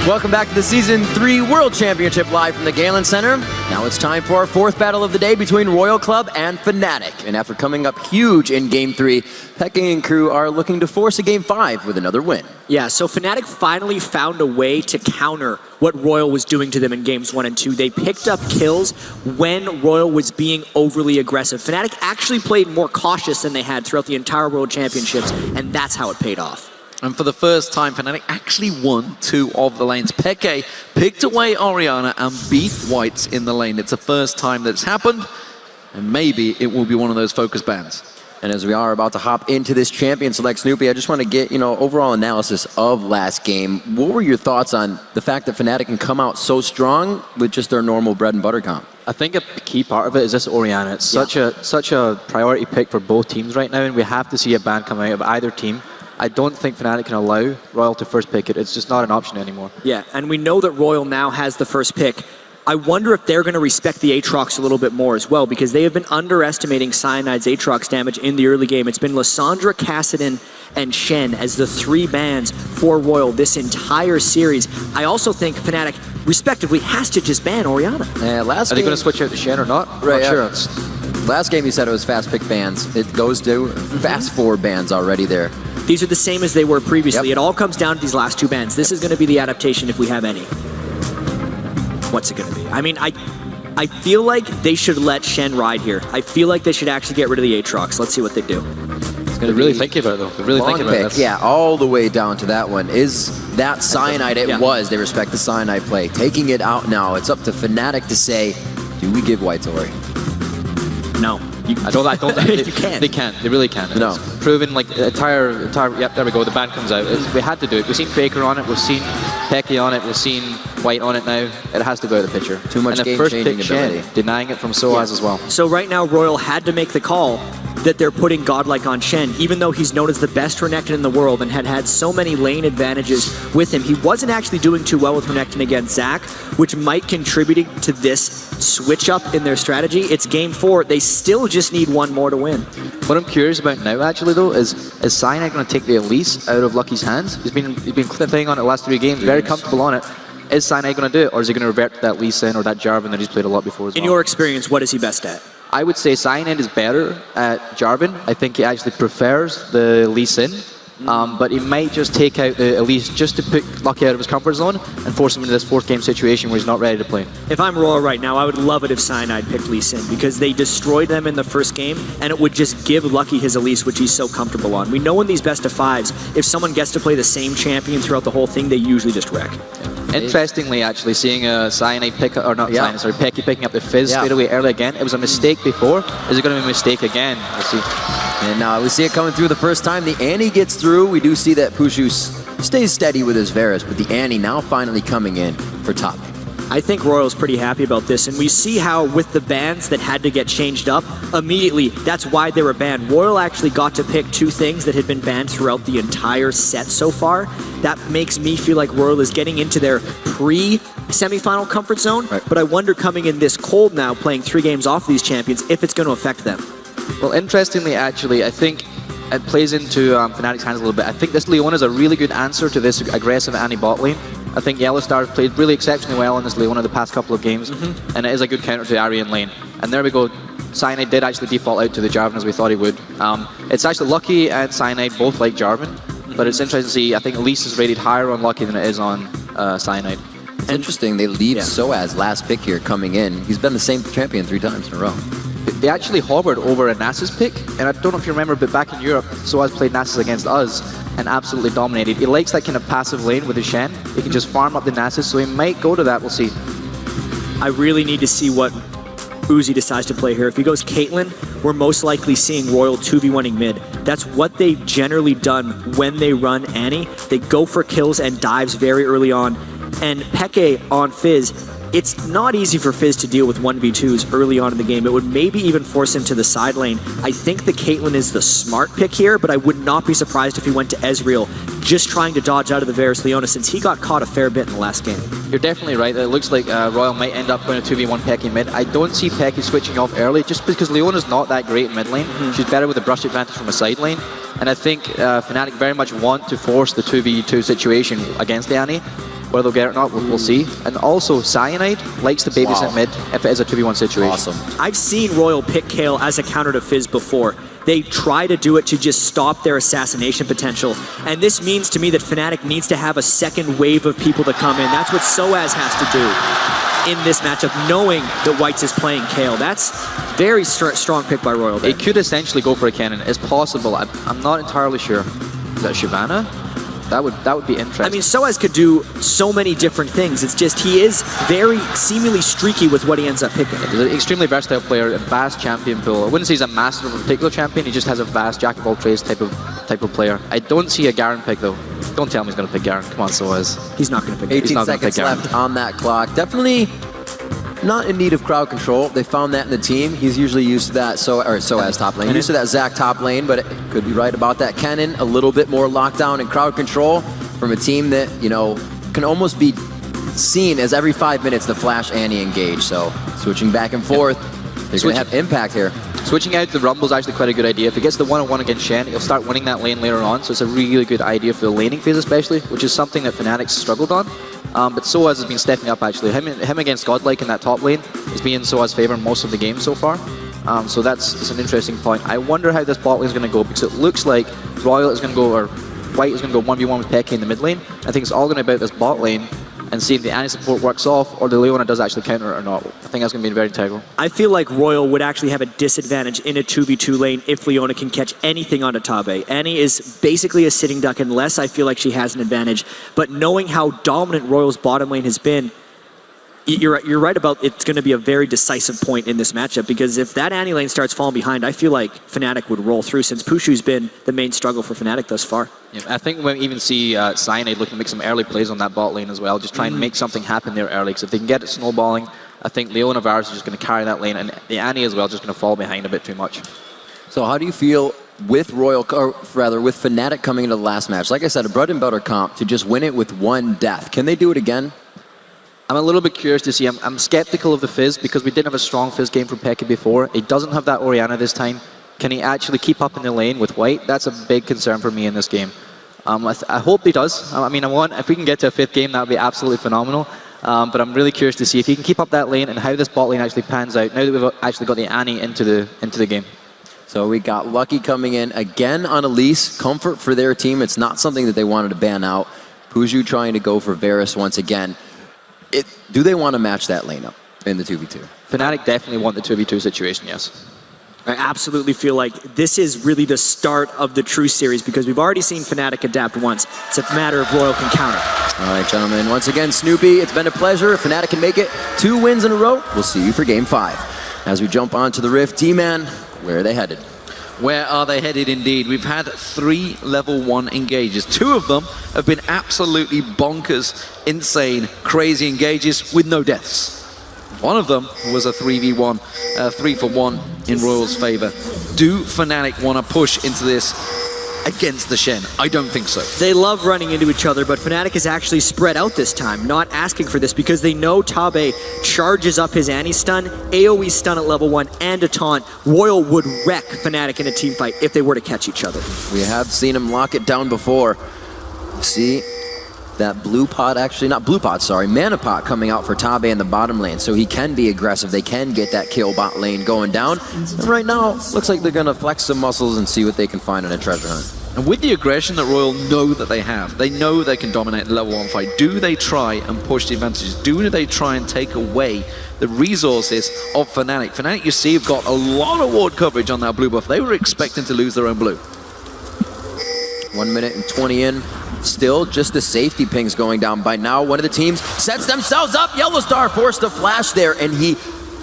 Welcome back to the Season 3 World Championship live from the Galen Center. Now it's time for our fourth battle of the day between Royal Club and Fnatic. And after coming up huge in Game 3, Peke and crew are looking to force a Game 5 with another win. Yeah, so Fnatic finally found a way to counter what Royal was doing to them in Games 1 and 2. They picked up kills when Royal was being overly aggressive. Fnatic actually played more cautious than they had throughout the entire World Championships, and that's how it paid off. And for the first time, Fnatic actually won 2 of the lanes. Peke picked away Orianna and beat Whites in the lane. It's the first time that's happened, and maybe it will be one of those focus bans. And as we are about to hop into this champion select, Snoopy, I just want to get, overall analysis of last game. What were your thoughts on the fact that Fnatic can come out so strong with just their normal bread and butter comp? I think a key part of it is this Orianna. It's such a priority pick for both teams right now, and we have to see a ban come out of either team. I don't think Fnatic can allow Royal to first pick it. It's just not an option anymore. Yeah, and we know that Royal now has the first pick. I wonder if they're going to respect the Aatrox a little bit more as well, because they have been underestimating Cyanide's Aatrox damage in the early game. It's been Lissandra, Kassadin, and Shen as the 3 bans for Royal this entire series. I also think Fnatic, respectively, has to just ban Orianna. Are they going to switch out to Shen or not? Right, I'm not sure. Last game you said it was fast pick bans. It goes to fast 4 bans already there. These are the same as they were previously. Yep. It all comes down to these last 2 bans. This is going to be the adaptation if we have any. What's it going to be? I mean, I feel like they should let Shen ride here. I feel like they should actually get rid of the Aatrox. Let's see what they do. They're really thinking about it, though. They're really thinking about it. Yeah, all the way down to that one. Is that Cyanide? It was. They respect the Cyanide play. Taking it out now, it's up to Fnatic to say, do we give White Ori? No. I don't think you can't. They can't. They really can't. No. It's proven like entire. Yep, there we go. The ban comes out. We had to do it. We've seen Faker on it. We've seen Peke on it. We've seen White on it now. It has to go out of the picture. Too much game-changing ability. Denying it from Soaz as well. So right now, Royal had to make the call that they're putting Godlike on Shen, even though he's known as the best Renekton in the world and had so many lane advantages with him. He wasn't actually doing too well with Renekton against Zac, which might contribute to this switch up in their strategy. It's Game 4. They still just need 1 more to win. What I'm curious about now, actually, though, is Cyanide going to take the Elise out of Lucky's hands? He's been playing on it the last 3 games, very comfortable on it. Is Cyanide going to do it, or is he going to revert to that Lee Sin or that Jarvan that he's played a lot before as well? In your experience, what is he best at? I would say Cyanide is better at Jarvan. I think he actually prefers the Lee Sin. But he might just take out the Elise just to put Lucky out of his comfort zone and force him into this 4th game situation where he's not ready to play. If I'm Royal right now, I would love it if Cyanide picked Lee Sin, because they destroyed them in the first game, and it would just give Lucky his Elise, which he's so comfortable on. We know in these best of 5s, if someone gets to play the same champion throughout the whole thing, they usually just wreck. Interestingly, actually, seeing a Cyanide pick, or not Cyanide, sorry, Peke picking up the Fizz straight away early again. It was a mistake before. Is it going to be a mistake again? We'll see. And now we see it coming through the first time. The Annie gets through. We do see that Pushu stays steady with his Varus, but the Annie now finally coming in for top. I think Royal's pretty happy about this, and we see how with the bans that had to get changed up, immediately, that's why they were banned. Royal actually got to pick 2 things that had been banned throughout the entire set so far. That makes me feel like Royal is getting into their pre-semifinal comfort zone, but I wonder coming in this cold now, playing 3 games off these champions, if it's going to affect them. Well, interestingly, actually, I think it plays into Fnatic's hands a little bit. I think this Leona is a really good answer to this aggressive Annie bot lane. I think Yellow Star's played really exceptionally well on this Leona the past couple of games, and it is a good counter to Ahri in lane. And there we go. Cyanide did actually default out to the Jarvan as we thought he would. It's actually Lucky and Cyanide both like Jarvan, but it's interesting to see. I think Elise is rated higher on Lucky than it is on Cyanide. It's interesting. They leave Soaz last pick here coming in. He's been the same champion 3 times in a row. They actually hovered over a Nasus pick, and I don't know if you remember, but back in Europe, Soaz played Nasus against us and absolutely dominated. He likes that kind of passive lane with his Shen. He can just farm up the Nasus, so he might go to that. We'll see. I really need to see what Uzi decides to play here. If he goes Caitlyn, we're most likely seeing Royal 2v1ing mid. That's what they've generally done when they run Annie. They go for kills and dives very early on. And Peke on Fizz, it's not easy for Fizz to deal with 1v2s early on in the game. It would maybe even force him to the side lane. I think the Caitlyn is the smart pick here, but I would not be surprised if he went to Ezreal, just trying to dodge out of the Varus Leona, since he got caught a fair bit in the last game. You're definitely right. It looks like Royal might end up going to 2v1 Peke mid. I don't see Peke switching off early, just because Leona's not that great in mid lane. She's better with a brush advantage from a side lane. And I think Fnatic very much want to force the 2v2 situation against the Annie. Whether they'll get it or not, we'll see. And also, Cyanide likes to babysit mid if it is a 2v1 situation. Awesome. I've seen Royal pick Kale as a counter to Fizz before. They try to do it to just stop their assassination potential. And this means to me that Fnatic needs to have a second wave of people to come in. That's what Soaz has to do in this matchup, knowing that Whites is playing Kale. That's very strong pick by Royal there. It could essentially go for a cannon. It's possible. I'm not entirely sure. Is that Shyvana? That would be interesting. I mean, Soaz could do so many different things. It's just he is very seemingly streaky with what he ends up picking. He's an extremely versatile player, a vast champion pool. I wouldn't say he's a master of a particular champion. He just has a vast jack of all trades type of player. I don't see a Garen pick though. Don't tell me he's going to pick Garen. Come on, Soaz. He's not going to pick. 18 seconds left on that clock. Definitely not in need of crowd control. They found that in the team. He's usually used to that, Soaz top lane. Used to that Zac top lane, but it could be right about that. Kennen, a little bit more lockdown and crowd control from a team that, you know, can almost be seen as every 5 minutes the Flash Annie engage. So switching back and forth, they're going to have impact here. Switching out the Rumble is actually quite a good idea. If he gets the 1-on-1 against Shen, he'll start winning that lane later on, so it's a really good idea for the laning phase especially, which is something that Fnatic struggled on. But Soaz has been stepping up actually. Him against Godlike in that top lane has been in Soaz's favor most of the game so far. So that's an interesting point. I wonder how this bot lane is going to go, because it looks like Royal is going to go, or White is going to go 1v1 with Peke in the mid lane. I think it's all going to be about this bot lane and see if the Annie support works off or the Leona does actually counter it or not. I think that's going to be very integral. I feel like Royal would actually have a disadvantage in a 2v2 lane if Leona can catch anything onto Tabe. Annie is basically a sitting duck unless I feel like she has an advantage. But knowing how dominant Royal's bottom lane has been, you're right about it's going to be a very decisive point in this matchup, because if that Annie lane starts falling behind, I feel like Fnatic would roll through, since Pushu's been the main struggle for Fnatic thus far. Yeah, I think we even see Cyanide looking to make some early plays on that bot lane as well, just try and make something happen there early, because if they can get it snowballing, I think Leona Varus is just going to carry that lane, and the Annie as well is just going to fall behind a bit too much. So how do you feel with Royal, or rather with Fnatic coming into the last match? Like I said, a bread and butter comp to just win it with one death. Can they do it again? I'm a little bit curious to see. I'm skeptical of the Fizz, because we didn't have a strong Fizz game from Peke before. He doesn't have that Orianna this time. Can he actually keep up in the lane with White? That's a big concern for me in this game. I hope he does. I mean, if we can get to a 5th game, that would be absolutely phenomenal. But I'm really curious to see if he can keep up that lane and how this bot lane actually pans out now that we've actually got the Annie into the game. So we got Lucky coming in again on Elise. Comfort for their team. It's not something that they wanted to ban out. Pushu trying to go for Varus once again. Do they want to match that lane up in the 2v2? Fnatic definitely want the 2v2 situation, yes. I absolutely feel like this is really the start of the true series, because we've already seen Fnatic adapt once. It's a matter of Royal can counter. All right, gentlemen. Once again, Snoopy, it's been a pleasure. If Fnatic can make it 2 wins in a row, we'll see you for Game 5. As we jump onto the Rift, D-Man, where are they headed? Where are they headed indeed? We've had 3 level 1 engages. 2 of them have been absolutely bonkers, insane, crazy engages with no deaths. One of them was a 3v1, 3-for-1 in Royal's favor. Do Fnatic want to push into this against the Shen? I don't think so. They love running into each other, but Fnatic is actually spread out this time, not asking for this, because they know Tabe charges up his Annie stun, AoE stun at level 1, and a taunt. Royal would wreck Fnatic in a team fight if they were to catch each other. We have seen him lock it down before. See that blue pot, actually, not blue pot, sorry, mana pot coming out for Tabe in the bottom lane, so he can be aggressive. They can get that kill bot lane going down. And right now, looks like they're going to flex some muscles and see what they can find in a treasure hunt. And with the aggression that Royal know that they have, they know they can dominate the level 1 fight. Do they try and push the advantages? Do they try and take away the resources of Fnatic? Fnatic, you see, have got a lot of ward coverage on that blue buff. They were expecting to lose their own blue. 1 minute and 20 in. Still just the safety pings going down. By now, one of the teams sets themselves up. Yellow Star forced a flash there, and he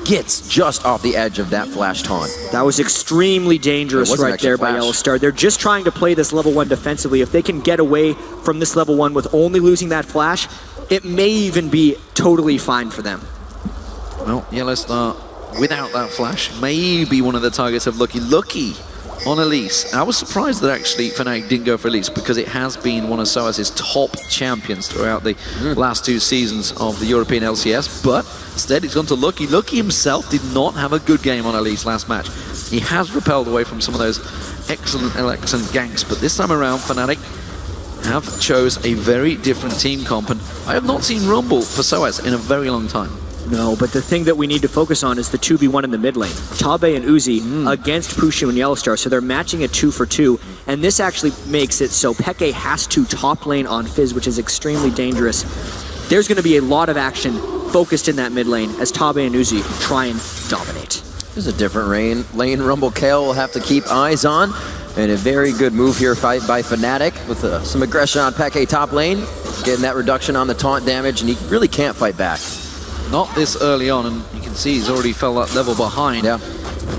gets just off the edge of that flash taunt. That was extremely dangerous right there by Yellow Star. They're just trying to play this level 1 defensively. If they can get away from this level 1 with only losing that flash, it may even be totally fine for them. Well, Yellow Star, without that flash, may be one of the targets of Lucky. Lucky on Elise. I was surprised that actually Fnatic didn't go for Elise, because it has been one of Soaz's top champions throughout the last 2 seasons of the European LCS, but instead he's gone to Lucky. Lucky himself did not have a good game on Elise last match. He has repelled away from some of those excellent ganks, but this time around Fnatic have chose a very different team comp, and I have not seen Rumble for Soaz in a very long time. No, but the thing that we need to focus on is the 2v1 in the mid lane. Tabe and Uzi against Pushu and Yellowstar, so they're matching a 2 for 2, and this actually makes it so Peke has to top lane on Fizz, which is extremely dangerous. There's going to be a lot of action focused in that mid lane as Tabe and Uzi try and dominate. There's a different lane Rumble Kale will have to keep eyes on. And a very good move here by Fnatic with some aggression on Peke top lane. Getting that reduction on the taunt damage, and he really can't fight back. Not this early on, and you can see he's already fell that level behind. Yeah.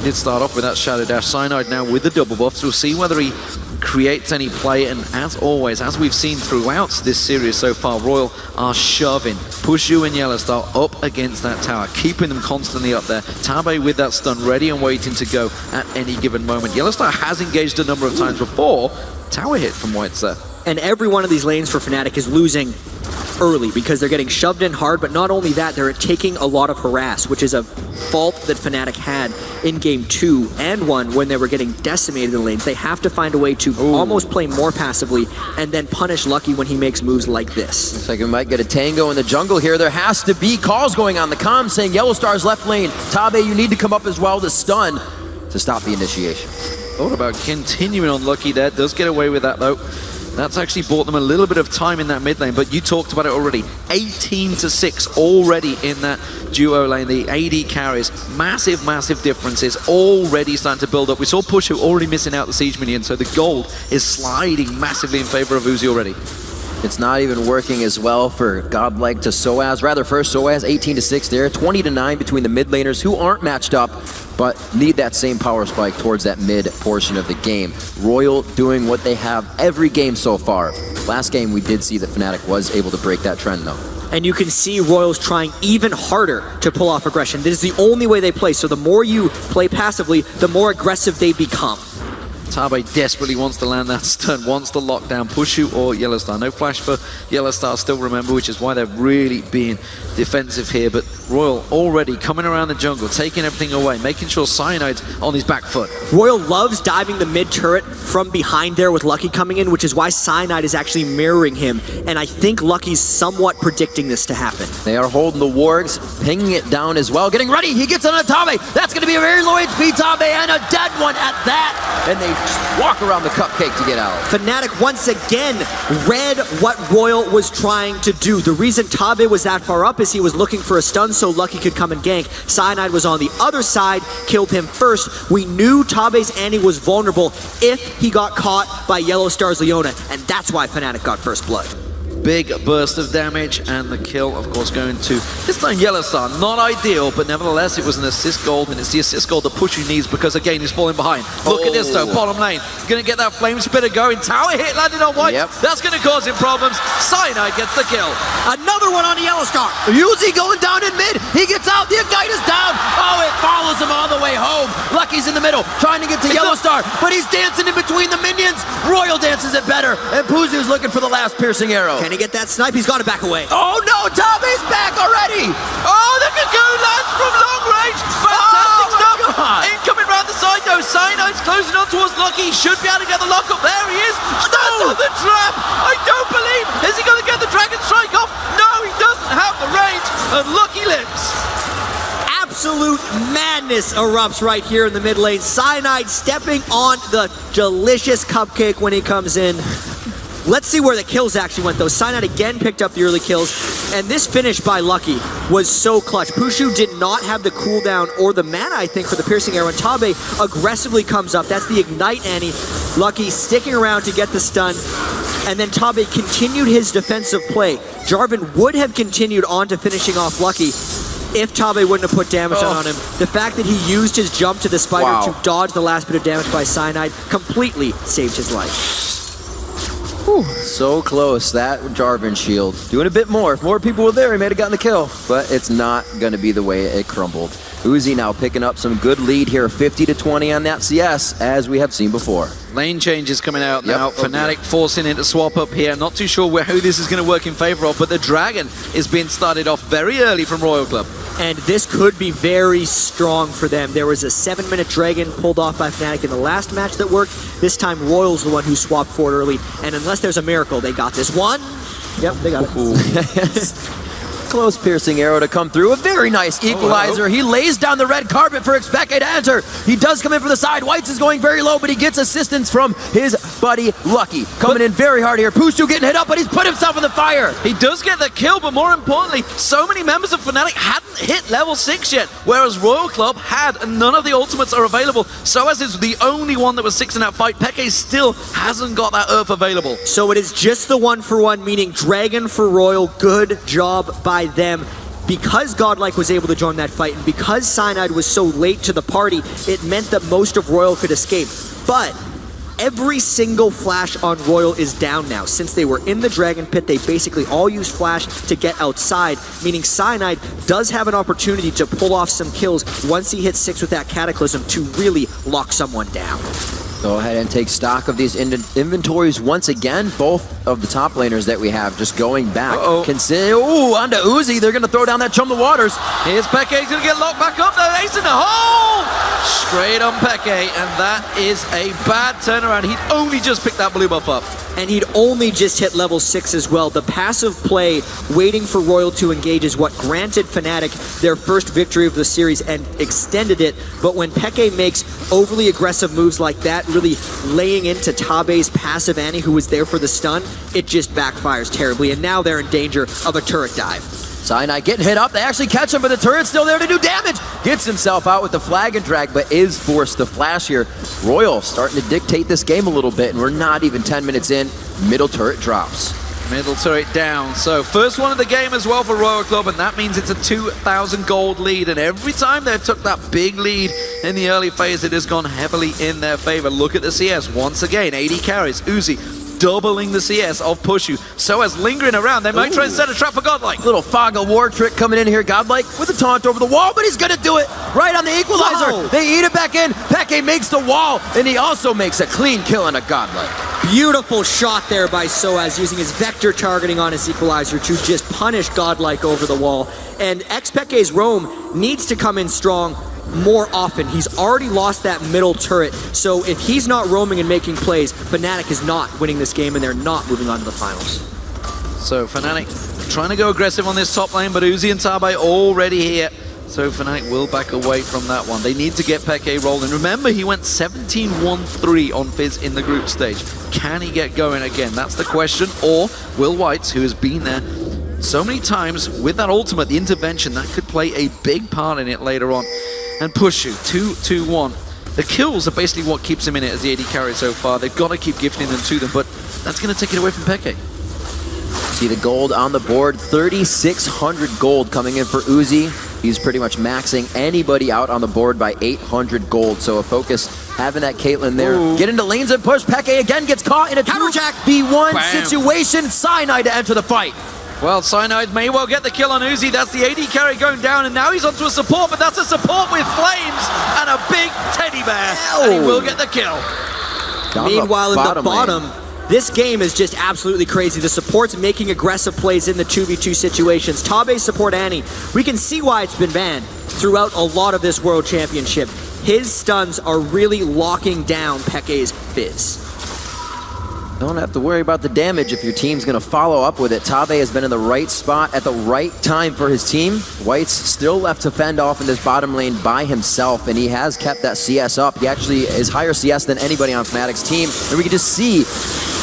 Did start off with that Shadow Dash. Cyanide now with the double buffs. We'll see whether he creates any play, and as always, as we've seen throughout this series so far, Royal are shoving Pushu and Yellowstar up against that tower, keeping them constantly up there. Tabe with that stun ready and waiting to go at any given moment. Yellowstar has engaged a number of times before. Tower hit from White's there. And every one of these lanes for Fnatic is losing early because they're getting shoved in hard, but not only that, they're taking a lot of harass, which is a fault that Fnatic had in game 2 and 1 when they were getting decimated in the lanes. They have to find a way to almost play more passively and then punish Lucky when he makes moves like this. Looks like we might get a tango in the jungle here. There has to be calls going on the comms saying Yellowstar's left lane. Tabe, you need to come up as well to stun to stop the initiation. Thought about continuing on Lucky there. Does get away with that though. That's actually bought them a little bit of time in that mid lane, but you talked about it already. 18-6 already in that duo lane. The AD carries. Massive, massive differences already starting to build up. We saw Pushu already missing out the siege minion, so the gold is sliding massively in favor of Uzi already. It's not even working as well for Godlike to Soaz. Rather, first Soaz 18-6 there, 20-9 between the mid laners who aren't matched up, but need that same power spike towards that mid portion of the game. Royal doing what they have every game so far. Last game we did see that Fnatic was able to break that trend though. And you can see Royals trying even harder to pull off aggression. This is the only way they play, so the more you play passively, the more aggressive they become. Tabe desperately wants to land that stun, wants to lock down Pushu or Yellowstar. No flash for Yellowstar still, remember, which is why they're really being defensive here. But Royal already coming around the jungle, taking everything away, making sure Cyanide's on his back foot. Royal loves diving the mid turret from behind there with Lucky coming in, which is why Cyanide is actually mirroring him. And I think Lucky's somewhat predicting this to happen. They are holding the wargs, pinging it down as well, getting ready. He gets on a Tabe. That's going to be a very low HP Tabe and a dead one at that. And they just walk around the cupcake to get out. Fnatic once again read what Royal was trying to do. The reason Tabe was that far up is he was looking for a stun so Lucky could come and gank. Cyanide was on the other side, killed him first. We knew Tabe's Annie was vulnerable if he got caught by Yellowstar's Leona, and that's why Fnatic got first blood. Big burst of damage, and the kill, of course, going to this time Yellowstar. Not ideal, but nevertheless, it was an assist gold, and it's the assist gold that Pushu needs because, again, he's falling behind. Look at this, though, bottom lane. Going to get that flame spitter going. Tower hit landed on White. Yep. That's going to cause him problems. Cyanide gets the kill. Another one on the Yellowstar. Uzi going down in mid. He gets out. The Ignite is down. Oh, it follows him all the way home. Lucky's in the middle, trying to get to Yellowstar, but he's dancing in between the minions. Royal dances it better, and Puzu's looking for the last piercing arrow. Can he get that snipe? He's got to back away. Oh no, Tabe's back already! Oh, the cocoon lands from long range. Fantastic stuff. God. Incoming round the side, though. Cyanide's closing on towards Lucky. Should be able to get the lock up. There he is. Stands on the trap. I don't believe. Is he going to get the Dragon Strike off? No, he doesn't have the range. And Lucky lives. Absolute madness erupts right here in the mid lane. Cyanide stepping on the delicious cupcake when he comes in. Let's see where the kills actually went, though. Cyanide again picked up the early kills, and this finish by Lucky was so clutch. Pushu did not have the cooldown or the mana, I think, for the piercing arrow, and Tabe aggressively comes up. That's the Ignite Annie. Lucky sticking around to get the stun, and then Tabe continued his defensive play. Jarvan would have continued on to finishing off Lucky if Tabe wouldn't have put damage on him. The fact that he used his jump to the spider to dodge the last bit of damage by Cyanide completely saved his life. Whew, so close, that Jarvan shield. Doing a bit more. If more people were there, he may have gotten the kill. But it's not going to be the way it crumbled. Uzi now picking up some good lead here, 50-20 on that CS, as we have seen before. Lane changes coming out now. Fnatic forcing into swap up here. Not too sure who this is going to work in favor of, but the Dragon is being started off very early from Royal Club. And this could be very strong for them. There was a 7-minute Dragon pulled off by Fnatic in the last match that worked. This time Royal's the one who swapped forward early, and unless there's a miracle, they got this one. Yep, they got it. Close piercing arrow to come through. A very nice equalizer. He lays down the red carpet for Xpeke to enter. He does come in from the side. Whites is going very low, but he gets assistance from his buddy Lucky. Coming in very hard here. Pushu getting hit up, but he's put himself in the fire. He does get the kill, but more importantly, so many members of Fnatic hadn't hit level 6 yet, whereas Royal Club had, and none of the ultimates are available. Soaz is the only one that was 6 in that fight. Peke still hasn't got that Earth available. So it is just the 1-for-1, meaning Dragon for Royal. Good job by them. Because Godlike was able to join that fight, and because Cyanide was so late to the party, it meant that most of Royal could escape. But every single flash on Royal is down now. Since they were in the Dragon Pit, they basically all used flash to get outside, meaning Cyanide does have an opportunity to pull off some kills once he hits 6 with that Cataclysm to really lock someone down. Go ahead and take stock of these inventories once again. Both of the top laners that we have just going back. Ooh, onto Uzi. They're going to throw down that Chum the Waters. Here's Peke, he's going to get locked back up there. Ace in the hole! Straight on Peke, and that is a bad turnaround. He'd only just picked that blue buff up. And he'd only just hit level 6 as well. The passive play, waiting for Royal to engage, is what granted Fnatic their first victory of the series and extended it. But when Peke makes overly aggressive moves like that, really laying into Tabe's passive Annie, who was there for the stun, it just backfires terribly. And now they're in danger of a turret dive. Cyanide getting hit up. They actually catch him, but the turret's still there to do damage. Gets himself out with the flag and drag, but is forced to flash here. Royal starting to dictate this game a little bit, and we're not even 10 minutes in. Middle turret drops. Middle turret down. So first one of the game as well for Royal Club, and that means it's a 2,000 gold lead. And every time they've took that big lead in the early phase, it has gone heavily in their favor. Look at the CS once again. 80 carries. Uzi doubling the CS of Pushu. So as lingering around, they might try and set a trap for Godlike. Little fog of war trick coming in here. Godlike with a taunt over the wall, but he's gonna do it right on the equalizer. Whoa. They eat it back in. Peke makes the wall, and he also makes a clean kill on a Godlike. Beautiful shot there by Soaz, using his vector targeting on his equalizer to just punish Godlike over the wall. And Xpeke's roam needs to come in strong more often. He's already lost that middle turret, so if he's not roaming and making plays, Fnatic is not winning this game, and they're not moving on to the finals. So Fnatic trying to go aggressive on this top lane, but Uzi and Tabe already here. So Fnatic will back away from that one. They need to get Peke rolling. Remember, he went 17-1-3 on Fizz in the group stage. Can he get going again? That's the question. Or will Whites, who has been there so many times with that ultimate, the intervention, that could play a big part in it later on. And Pushu, 2-2-1. The kills are basically what keeps him in it as the AD carry so far. They've got to keep gifting them to them, but that's going to take it away from Peke. See the gold on the board, 3,600 gold coming in for Uzi. He's pretty much maxing anybody out on the board by 800 gold. So a focus having that Caitlyn there. Ooh. Get into lanes and push. Peke again gets caught in a Counterattack. 2v1 situation. Cyanide to enter the fight. Well, Cyanide may well get the kill on Uzi. That's the AD carry going down, and now he's onto a support, but that's a support with flames and a big teddy bear, and he will get the kill. Meanwhile, in the lane. bottom, this game is just absolutely crazy. The support's making aggressive plays in the 2v2 situations. Tabe's support Annie, we can see why it's been banned throughout a lot of this World Championship. His stuns are really locking down Peke's Fizz. Don't have to worry about the damage if your team's going to follow up with it. Tabe has been in the right spot at the right time for his team. White's still left to fend off in this bottom lane by himself, and he has kept that CS up. He actually is higher CS than anybody on Fnatic's team, and we can just see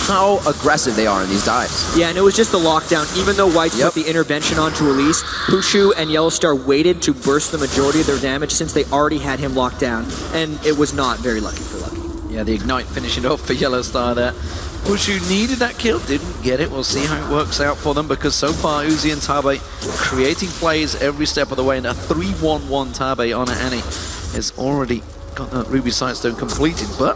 how aggressive they are in these dives. Yeah, and it was just the lockdown. Even though White's put the intervention onto Elise, Pushu and Yellowstar waited to burst the majority of their damage since they already had him locked down, and it was not very lucky for Lucky. Yeah, the Ignite finishing off for Yellowstar there. Pushu needed that kill, didn't get it. We'll see how it works out for them, because so far Uzi and Tabe creating plays every step of the way, and a 3-1-1 Tabe on Annie has already got that Ruby Sightstone completed, but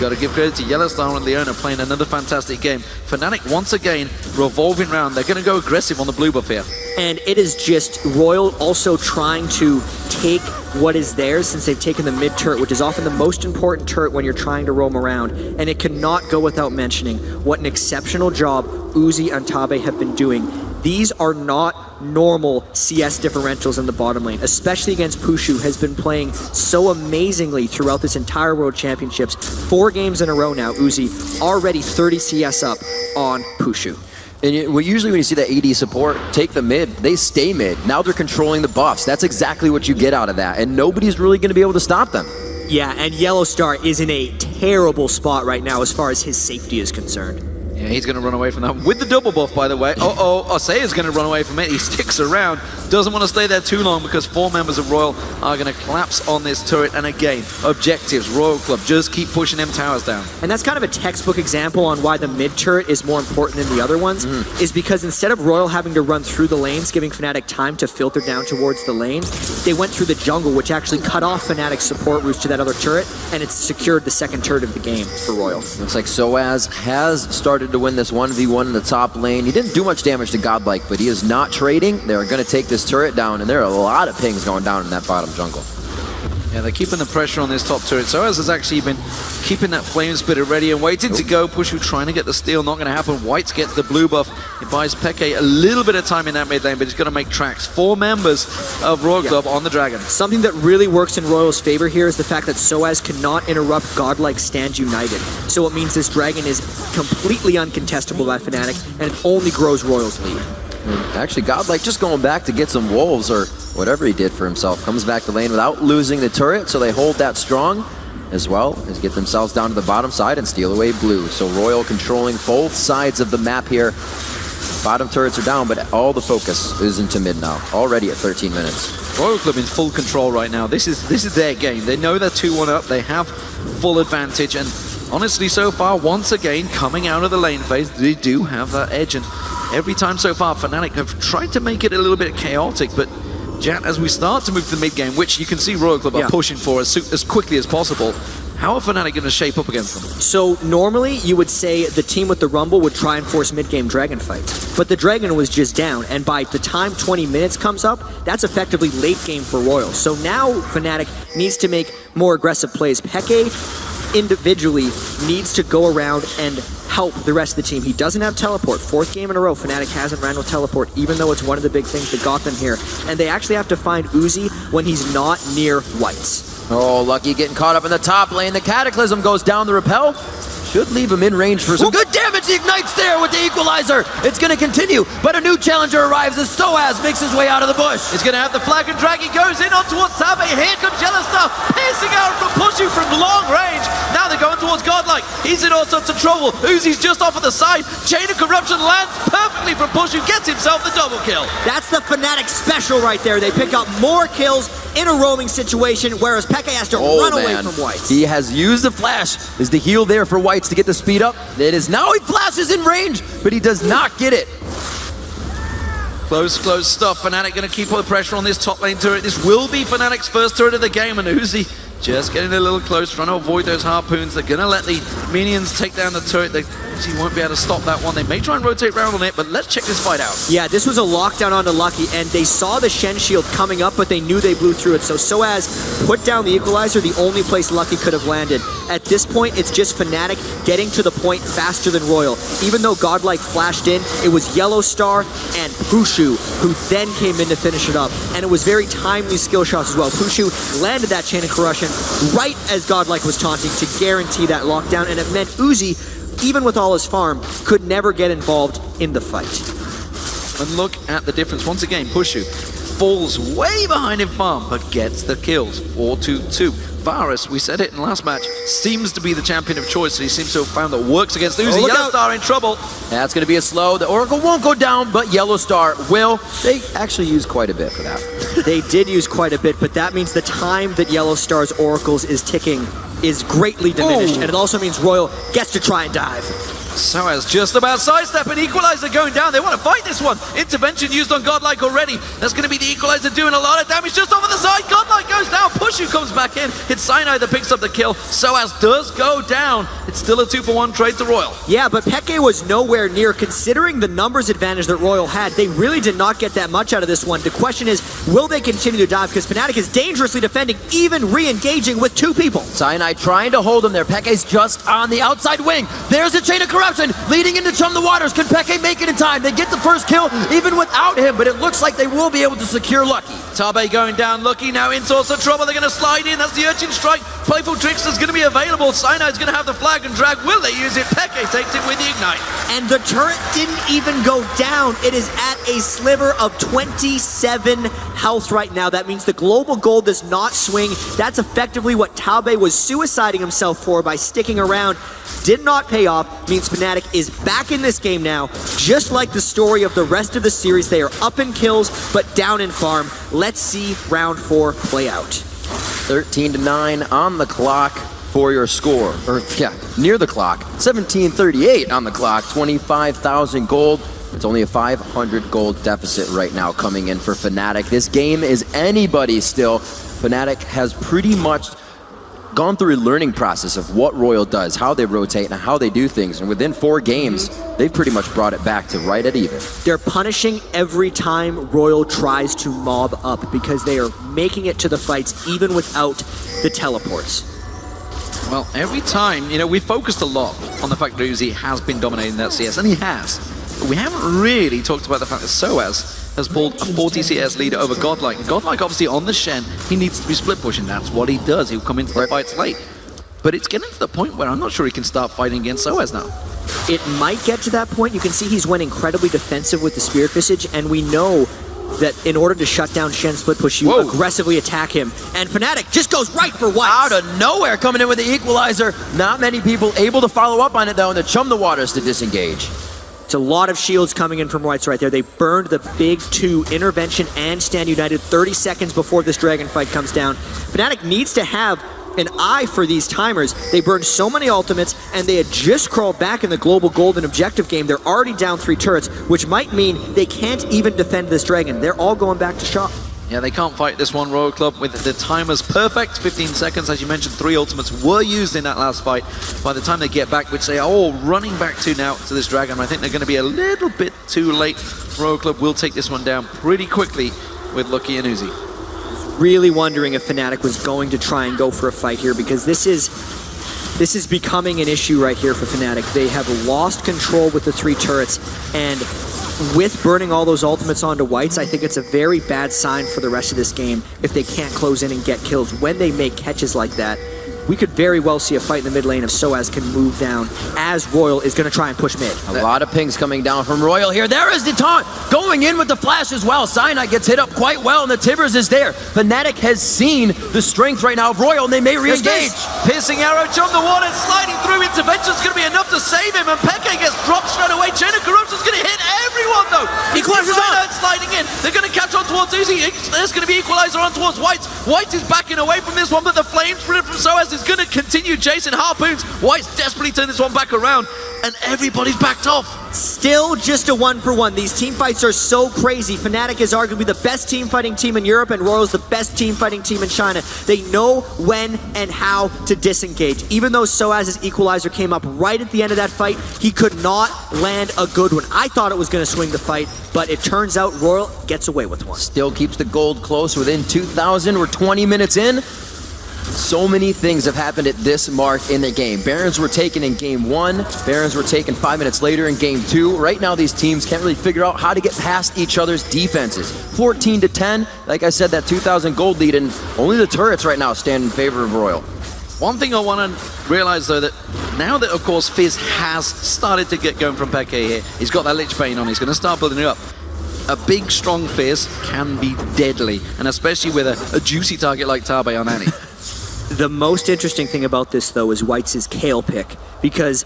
got to give credit to Yellowstar and Leona playing another fantastic game. Fnatic once again revolving round. They're going to go aggressive on the blue buff here. And it is just Royal also trying to take what is theirs, since they've taken the mid turret, which is often the most important turret when you're trying to roam around. And it cannot go without mentioning what an exceptional job Uzi and Tabe have been doing. These are not normal CS differentials in the bottom lane, especially against Pushu, has been playing so amazingly throughout this entire World Championships. 4 games in a row now, Uzi already 30 CS up on Pushu. And usually when you see the AD support take the mid, they stay mid. Now they're controlling the buffs. That's exactly what you get out of that. And nobody's really going to be able to stop them. Yeah, and Yellow Star is in a terrible spot right now as far as his safety is concerned. Yeah, he's going to run away from that with the double buff, by the way. Osea's going to run away from it. He sticks around, doesn't want to stay there too long because 4 members of Royal are going to collapse on this turret. And again, objectives, Royal Club, just keep pushing them towers down. And that's kind of a textbook example on why the mid turret is more important than the other ones, is because instead of Royal having to run through the lanes, giving Fnatic time to filter down towards the lane, they went through the jungle, which actually cut off Fnatic's support routes to that other turret, and it's secured the second turret of the game for Royal. Looks like Soaz has started to win this 1v1 in the top lane. He didn't do much damage to Godlike, but he is not trading. They're going to take this turret down, and there are a lot of pings going down in that bottom jungle. Yeah, they're keeping the pressure on this top turret. Soaz has actually been keeping that flame spitter ready and waiting to go. Pushu trying to get the steal, not going to happen. Whites gets the blue buff. It buys Peke a little bit of time in that mid lane, but he's going to make tracks. 4 members of Royal Club on the Dragon. Something that really works in Royal's favor here is the fact that Soaz cannot interrupt Godlike Stand United. So it means this Dragon is completely uncontestable by Fnatic, and it only grows Royal's lead. Actually, Godlike just going back to get some wolves or whatever he did for himself. Comes back to lane without losing the turret, so they hold that strong as well as get themselves down to the bottom side and steal away blue. So Royal controlling both sides of the map here. Bottom turrets are down, but all the focus is into mid now, already at 13 minutes. Royal Club in full control right now. This is their game. They know they're 2-1 up. They have full advantage, and honestly, so far, once again, coming out of the lane phase, they do have that edge. And every time so far, Fnatic have tried to make it a little bit chaotic, but Jan, as we start to move to the mid game, which you can see Royal Club are pushing for as quickly as possible, how are Fnatic going to shape up against them? So normally you would say the team with the Rumble would try and force mid-game Dragon fights, but the Dragon was just down, and by the time 20 minutes comes up, that's effectively late game for Royal. So now Fnatic needs to make more aggressive plays. Peke individually needs to go around and help the rest of the team. He doesn't have teleport. 4th game in a row, Fnatic hasn't ran with teleport, even though it's one of the big things that got them here. And they actually have to find Uzi when he's not near Whites. Oh, Lucky getting caught up in the top lane. The Cataclysm goes down the repel. Should leave him in range for some good damage. He ignites there with the equalizer. It's going to continue, but a new challenger arrives as Soaz makes his way out of the bush. He's going to have the flag and drag. He goes in on towards Sabe. Here comes Yellow Star, piercing out from Pushu from long range. Now they're going towards Godlike. He's in all sorts of trouble. Uzi's just off at the side. Chain of Corruption lands perfectly from Pushu, gets himself the double kill. That's the Fnatic special right there. They pick up more kills in a roaming situation, whereas Peke has to run away from Whites. He has used the flash as the heal there for Whites to get the speed up. It is now he flashes in range, but he does not get it. Close stuff. Fnatic going to keep all the pressure on this top lane turret. This will be Fnatic's first turret of the game, and Uzi just getting a little close, trying to avoid those harpoons. They're going to let the minions take down the turret. Uzi won't be able to stop that one. They may try and rotate around on it, but let's check this fight out. Yeah, this was a lockdown onto Lucky, and they saw the Shen shield coming up, but they knew they blew through it. So Soaz put down the equalizer, the only place Lucky could have landed. At this point, it's just Fnatic getting to the point faster than Royal. Even though Godlike flashed in, it was Yellow Star and Pushu who then came in to finish it up. And it was very timely skill shots as well. Pushu landed that Chain of Corruption right as Godlike was taunting to guarantee that lockdown, and it meant Uzi, even with all his farm, could never get involved in the fight. And look at the difference. Once again, Pushu falls way behind in farm, but gets the kills. 4-2-2. Varus, we said it in the last match, seems to be the champion of choice. So he seems to have found that works against Uzi. Yellow Star in trouble. That's going to be a slow. The Oracle won't go down, but Yellow Star will. They actually use quite a bit for that. They did use quite a bit, but that means the time that Yellow Star's Oracles is ticking is greatly diminished, and it also means Royal gets to try and dive. Soaz just about sidestep, and Equalizer going down. They want to fight this one. Intervention used on Godlike already. That's going to be the Equalizer doing a lot of damage just over the side. Godlike goes down. Pushu comes back in. It's Cyanide that picks up the kill. Soaz does go down. It's still a 2-for-1 trade to Royal. Yeah, but Peke was nowhere near. Considering the numbers advantage that Royal had, they really did not get that much out of this one. The question is, will they continue to dive? Because Fnatic is dangerously defending, even re-engaging with 2 people. Cyanide trying to hold him there. Peke's just on the outside wing. There's a Chain of Corruption leading into Chum the Waters. Can Peke make it in time? They get the first kill even without him, but it looks like they will be able to secure Lucky. Tabe going down, Lucky now in source of trouble. They're going to slide in. That's the Urchin Strike. Playful Trickster's going to be available. Cynide's going to have the flag and drag. Will they use it? Peke takes it with the Ignite. And the turret didn't even go down. It is at a sliver of 27 health right now. That means the global gold does not swing. That's effectively what Tabe was suiciding himself for by sticking around. Did not pay off. Means Fnatic is back in this game now. Just like the story of the rest of the series, they are up in kills, but down in farm. Let's see round 4 play out. 13-9 on the clock for your score. Or, yeah, near the clock. 17:38 on the clock. 25,000 gold. It's only a 500 gold deficit right now coming in for Fnatic. This game is anybody's still. Fnatic has pretty much gone through a learning process of what Royal does, how they rotate, and how they do things. And within 4 games, they've pretty much brought it back to right at even. They're punishing every time Royal tries to mob up because they are making it to the fights even without the teleports. Well, every time, you know, we focused a lot on the fact that Uzi has been dominating that CS, and he has. But we haven't really talked about the fact that Soaz has pulled a 40 CS lead over Godlike. And Godlike, obviously, on the Shen, he needs to be split pushing. That's what he does. He'll come into the fights late. But it's getting to the point where I'm not sure he can start fighting against Soaz now. It might get to that point. You can see he's went incredibly defensive with the Spirit Visage, and we know that in order to shut down Shen split push, you aggressively attack him. And Fnatic just goes right for White. Out of nowhere, coming in with the equalizer. Not many people able to follow up on it, though, and to chum the waters to disengage. It's a lot of shields coming in from Whites right there. They burned the big 2, Intervention and Stand United, 30 seconds before this Dragon fight comes down. Fnatic needs to have an eye for these timers. They burned so many ultimates, and they had just crawled back in the global golden objective game. They're already down 3 turrets, which might mean they can't even defend this Dragon. They're all going back to shop. Yeah, they can't fight this one, Royal Club, with the timers perfect. 15 seconds, as you mentioned, 3 ultimates were used in that last fight. By the time they get back, which they are all running back to now to this Dragon, I think they're going to be a little bit too late. Royal Club will take this one down pretty quickly with Lucky and Uzi. Really wondering if Fnatic was going to try and go for a fight here, because this is becoming an issue right here for Fnatic. They have lost control with the 3 turrets, and with burning all those ultimates onto Whites, I think it's a very bad sign for the rest of this game if they can't close in and get kills. When they make catches like that, we could very well see a fight in the mid lane if Soaz can move down, as Royal is going to try and push mid. A lot of pings coming down from Royal here. There is the taunt going in with the flash as well. Cyanide gets hit up quite well, and the Tibbers is there. Fnatic has seen the strength right now of Royal, and they may re-engage. Piercing arrow, jump the water, sliding through. Intervention's going to be enough to save him, and Peke gets dropped straight away. Chain of Corruption's going to hit everyone, though. Equalizer's on. Sliding in. They're going to catch on towards Uzi. There's going to be Equalizer on towards Whites. White is backing away from this one, but the flame sprint from Soaz is going to continue chasing Harpoons. White's desperately turned this one back around, and everybody's backed off. Still just a 1-for-1. These team fights are so crazy. Fnatic is arguably the best team fighting team in Europe, and Royal's the best team fighting team in China. They know when and how to disengage. Even though Soaz's Equalizer came up right at the end of that fight, he could not land a good one. I thought it was going to swing the fight, but it turns out Royal gets away with one. Still keeps the gold close within 2,000. We're 20 minutes in. So many things have happened at this mark in the game. Barons were taken in game 1. Barons were taken 5 minutes later in game 2. Right now, these teams can't really figure out how to get past each other's defenses. 14-10. Like I said, that 2,000 gold lead, and only the turrets right now stand in favor of Royal. One thing I want to realize, though, that now that, of course, Fizz has started to get going from Peke here, he's got that Lich Bane on, he's going to start building it up. A big, strong Fizz can be deadly, and especially with a juicy target like Tabe on Annie. The most interesting thing about this, though, is Whites' Kale pick, because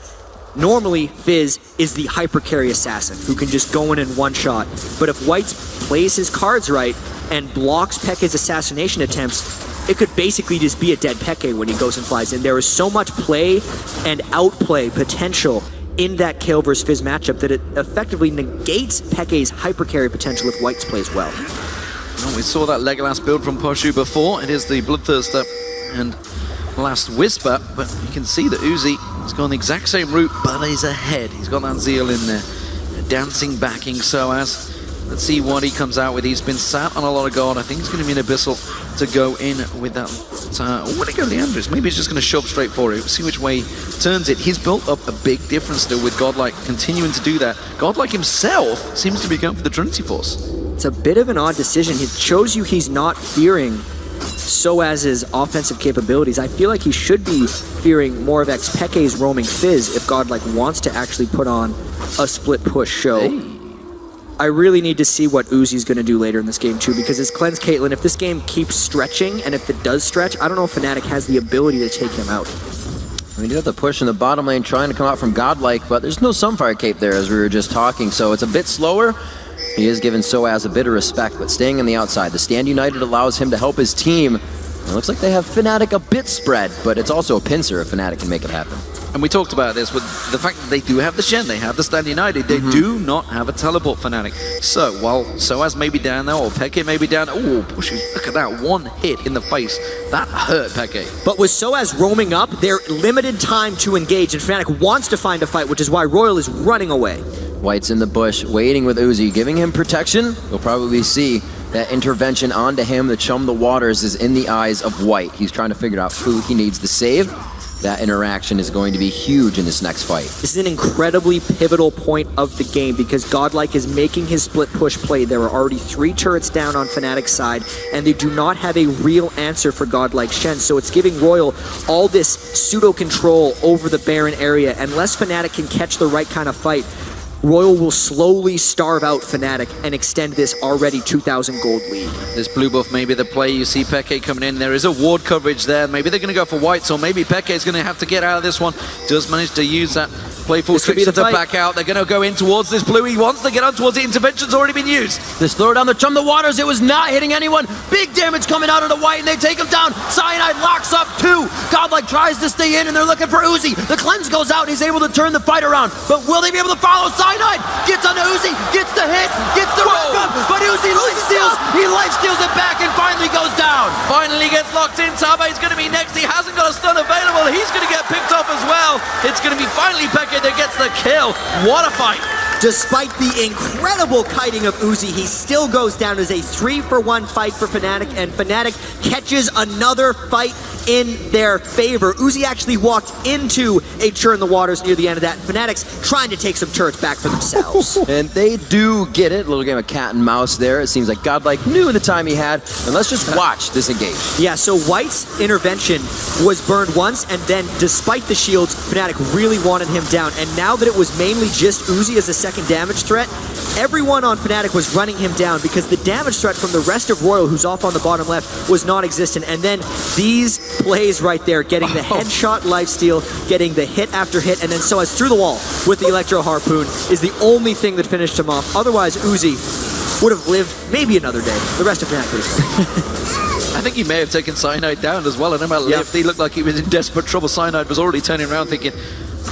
normally Fizz is the hyper carry assassin who can just go in one shot. But if Whites plays his cards right and blocks Peke's assassination attempts, it could basically just be a dead Peke when he goes and flies in. There is so much play and outplay potential in that Kale versus Fizz matchup that it effectively negates Peke's hyper carry potential if Whites plays well. Well, we saw that Legolas build from Poshu before. It is the Bloodthirster and Last Whisper, but you can see that Uzi has gone the exact same route, but he's ahead. He's got that Zeal in there, dancing, backing Soaz. Let's see what he comes out with. He's been sat on a lot of gold. I think it's going to be an Abyssal to go in with that. When he go Leandris, maybe he's just going to shove straight for it. See which way he turns it. He's built up a big difference still with Godlike continuing to do that. Godlike himself seems to be going for the Trinity Force. It's a bit of an odd decision. It shows you he's not fearing Soaz's offensive capabilities. I feel like he should be fearing more of Xpeke's roaming Fizz if Godlike wants to actually put on a split push show. Hey. I really need to see what Uzi's going to do later in this game too, because his Cleanse Caitlyn, if this game keeps stretching, and if it does stretch, I don't know if Fnatic has the ability to take him out. We do have the push in the bottom lane trying to come out from Godlike, but there's no Sunfire Cape there as we were just talking, so it's a bit slower. He is giving Soaz a bit of respect, but staying on the outside. The Stand United allows him to help his team. It looks like they have Fnatic a bit spread, but it's also a pincer if Fnatic can make it happen. And we talked about this with the fact that they do have the Shen, they have the Stand United, they do not have a teleport Fnatic. So while Soaz may be down there, or Peke may be down, oh, look at that, one hit in the face. That hurt Peke. But with Soaz roaming up, they're limited time to engage, and Fnatic wants to find a fight, which is why Royal is running away. White's in the bush, waiting with Uzi, giving him protection. We'll probably see that intervention onto him, the Chum the Waters, is in the eyes of White. He's trying to figure out who he needs to save. That interaction is going to be huge in this next fight. This is an incredibly pivotal point of the game because Godlike is making his split push play. There are already 3 turrets down on Fnatic's side, and they do not have a real answer for Godlike Shen, so it's giving Royal all this pseudo-control over the Baron area. Unless Fnatic can catch the right kind of fight, Royal will slowly starve out Fnatic and extend this already 2,000 gold lead. This blue buff may be the play. You see Peke coming in. There is a ward coverage there. Maybe they're going to go for Whites, or maybe Peke is going to have to get out of this one. Does manage to use that playful tricks to back out. They're going to go in towards this blue. He wants to get on towards the intervention's already been used. This throw down the Chum the Waters, it was not hitting anyone. Big damage coming out of the White, and they take him down. Cyanide locks up 2. Godlike tries to stay in, and they're looking for Uzi. The cleanse goes out, and he's able to turn the fight around. But will they be able to follow Cyanide? Gets onto Uzi, gets the hit, gets the wrap up, but Uzi lifesteals. He lifesteals it back and finally goes down. Finally gets locked in. Tabe's going to be next. He hasn't got a stun available. He's going to get picked off as well. It's going to be finally Peke that gets the kill. What a fight. Despite the incredible kiting of Uzi, he still goes down as a 3-for-1 fight for Fnatic, and Fnatic catches another fight in their favor. Uzi actually walked into a churn in the waters near the end of that. Fnatic's trying to take some turrets back for themselves. And they do get it. A little game of cat and mouse there. It seems like Godlike knew the time he had. And let's just watch this engage. Yeah, so White's intervention was burned once, and then despite the shields, Fnatic really wanted him down. And now that it was mainly just Uzi as a second damage threat, everyone on Fnatic was running him down because the damage threat from the rest of Royal, who's off on the bottom left, was non-existent. And then these plays right there, getting the headshot lifesteal, getting the hit after hit, and then Soaz through the wall with the Electro Harpoon is the only thing that finished him off. Otherwise, Uzi would have lived maybe another day. The rest of Fnatic was I think he may have taken Cyanide down as well. I don't know about Lift. He looked like he was in desperate trouble. Cyanide was already turning around thinking,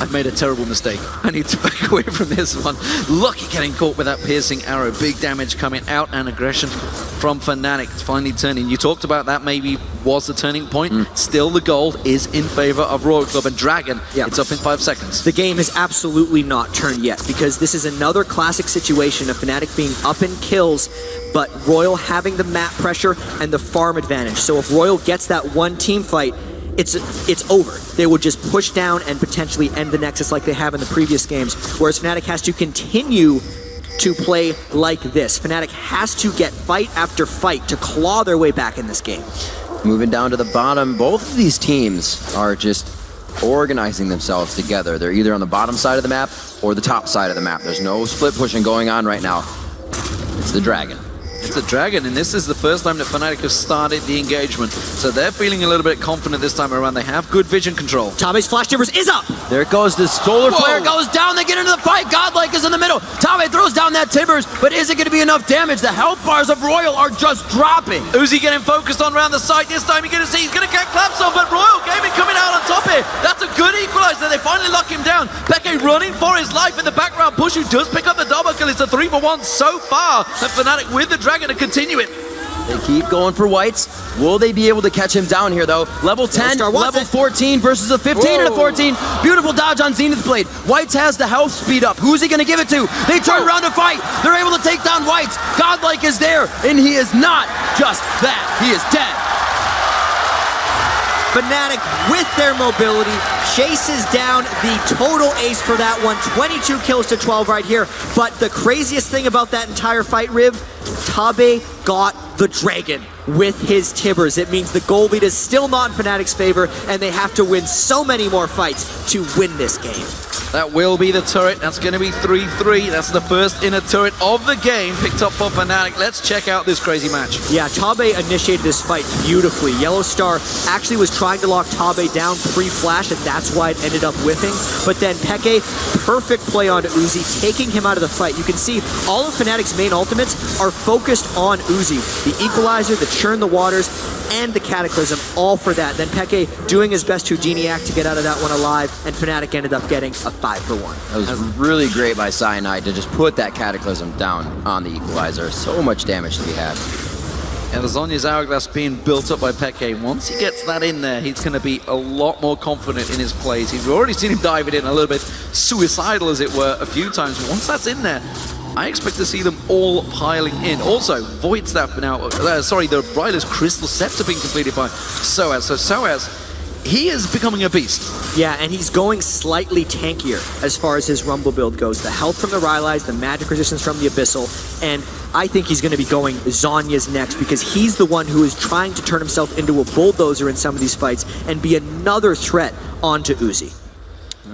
I've made a terrible mistake. I need to back away from this one. Lucky getting caught with that piercing arrow. Big damage coming out and aggression from Fnatic. It's finally turning. You talked about that maybe was the turning point. Still the gold is in favor of Royal Club, and Dragon, it's up in 5 seconds. The game is absolutely not turned yet because this is another classic situation of Fnatic being up in kills, but Royal having the map pressure and the farm advantage. So if Royal gets that one team fight, it's over. They would just push down and potentially end the Nexus like they have in the previous games, whereas Fnatic has to continue to play like this. Fnatic has to get fight after fight to claw their way back in this game. Moving down to the bottom, both of these teams are just organizing themselves together. They're either on the bottom side of the map or the top side of the map. There's no split pushing going on right now. It's the Dragon. It's a Dragon, and this is the first time that Fnatic have started the engagement. So they're feeling a little bit confident this time around. They have good vision control. Tabe's Flash Timbers is up! There it goes. The Solar Flare goes down. They get into the fight. Godlike is in the middle. Tabe throws down that Timbers, but is it going to be enough damage? The health bars of Royal are just dropping. Uzi getting focused on around the side. This time you're going to see he's going to get claps on, but Royal Gaming coming out on top here. That's a good equalizer. They finally lock him down. Peke running for his life in the background. Pushu does pick up the double kill. It's a 3-for-1 so far. And Fnatic with the Dragon to continue it. They keep going for Whites. Will they be able to catch him down here, though? Level 10, level 14 versus a 15 and a 14. Beautiful dodge on Zenith Blade. Whites has the health speed up. Who's he going to give it to? They turn around to fight. They're able to take down Whites. Godlike is there, and he is not just that. He is dead. Fnatic, with their mobility, chases down the total ace for that one. 22 kills to 12 right here. But the craziest thing about that entire fight, Rib, Tabe got the dragon with his Tibbers. It means the goal lead is still not in Fnatic's favor, and they have to win so many more fights to win this game. That will be the turret. That's going to be 3-3. That's the first inner turret of the game picked up for Fnatic. Let's check out this crazy match. Yeah, Tabe initiated this fight beautifully. Yellow Star actually was trying to lock Tabe down pre-flash, and that's why it ended up whiffing. But then Peke, perfect play onto Uzi, taking him out of the fight. You can see all of Fnatic's main ultimates are focused on Uzi. The Equalizer, the Churn the Waters, and the Cataclysm, all for that. Then Peke doing his best Houdini act to get out of that one alive, and Fnatic ended up getting a 5-for-1. That was really great by Cyanide to just put that Cataclysm down on the Equalizer. So much damage to be had. And the Zhonya's Hourglass being built up by Peke. Once he gets that in there, he's going to be a lot more confident in his plays. He's already seen him dive it in a little bit suicidal, as it were, a few times. But once that's in there, I expect to see them all piling in. Also, Void Staff now, the Bridler's Crystal Scepter being completed by Soaz. So Soaz, he is becoming a beast. Yeah, and he's going slightly tankier as far as his Rumble build goes. The health from the Rylai's, the magic resistance from the Abyssal, and I think he's going to be going Zhonya's next because he's the one who is trying to turn himself into a bulldozer in some of these fights and be another threat onto Uzi.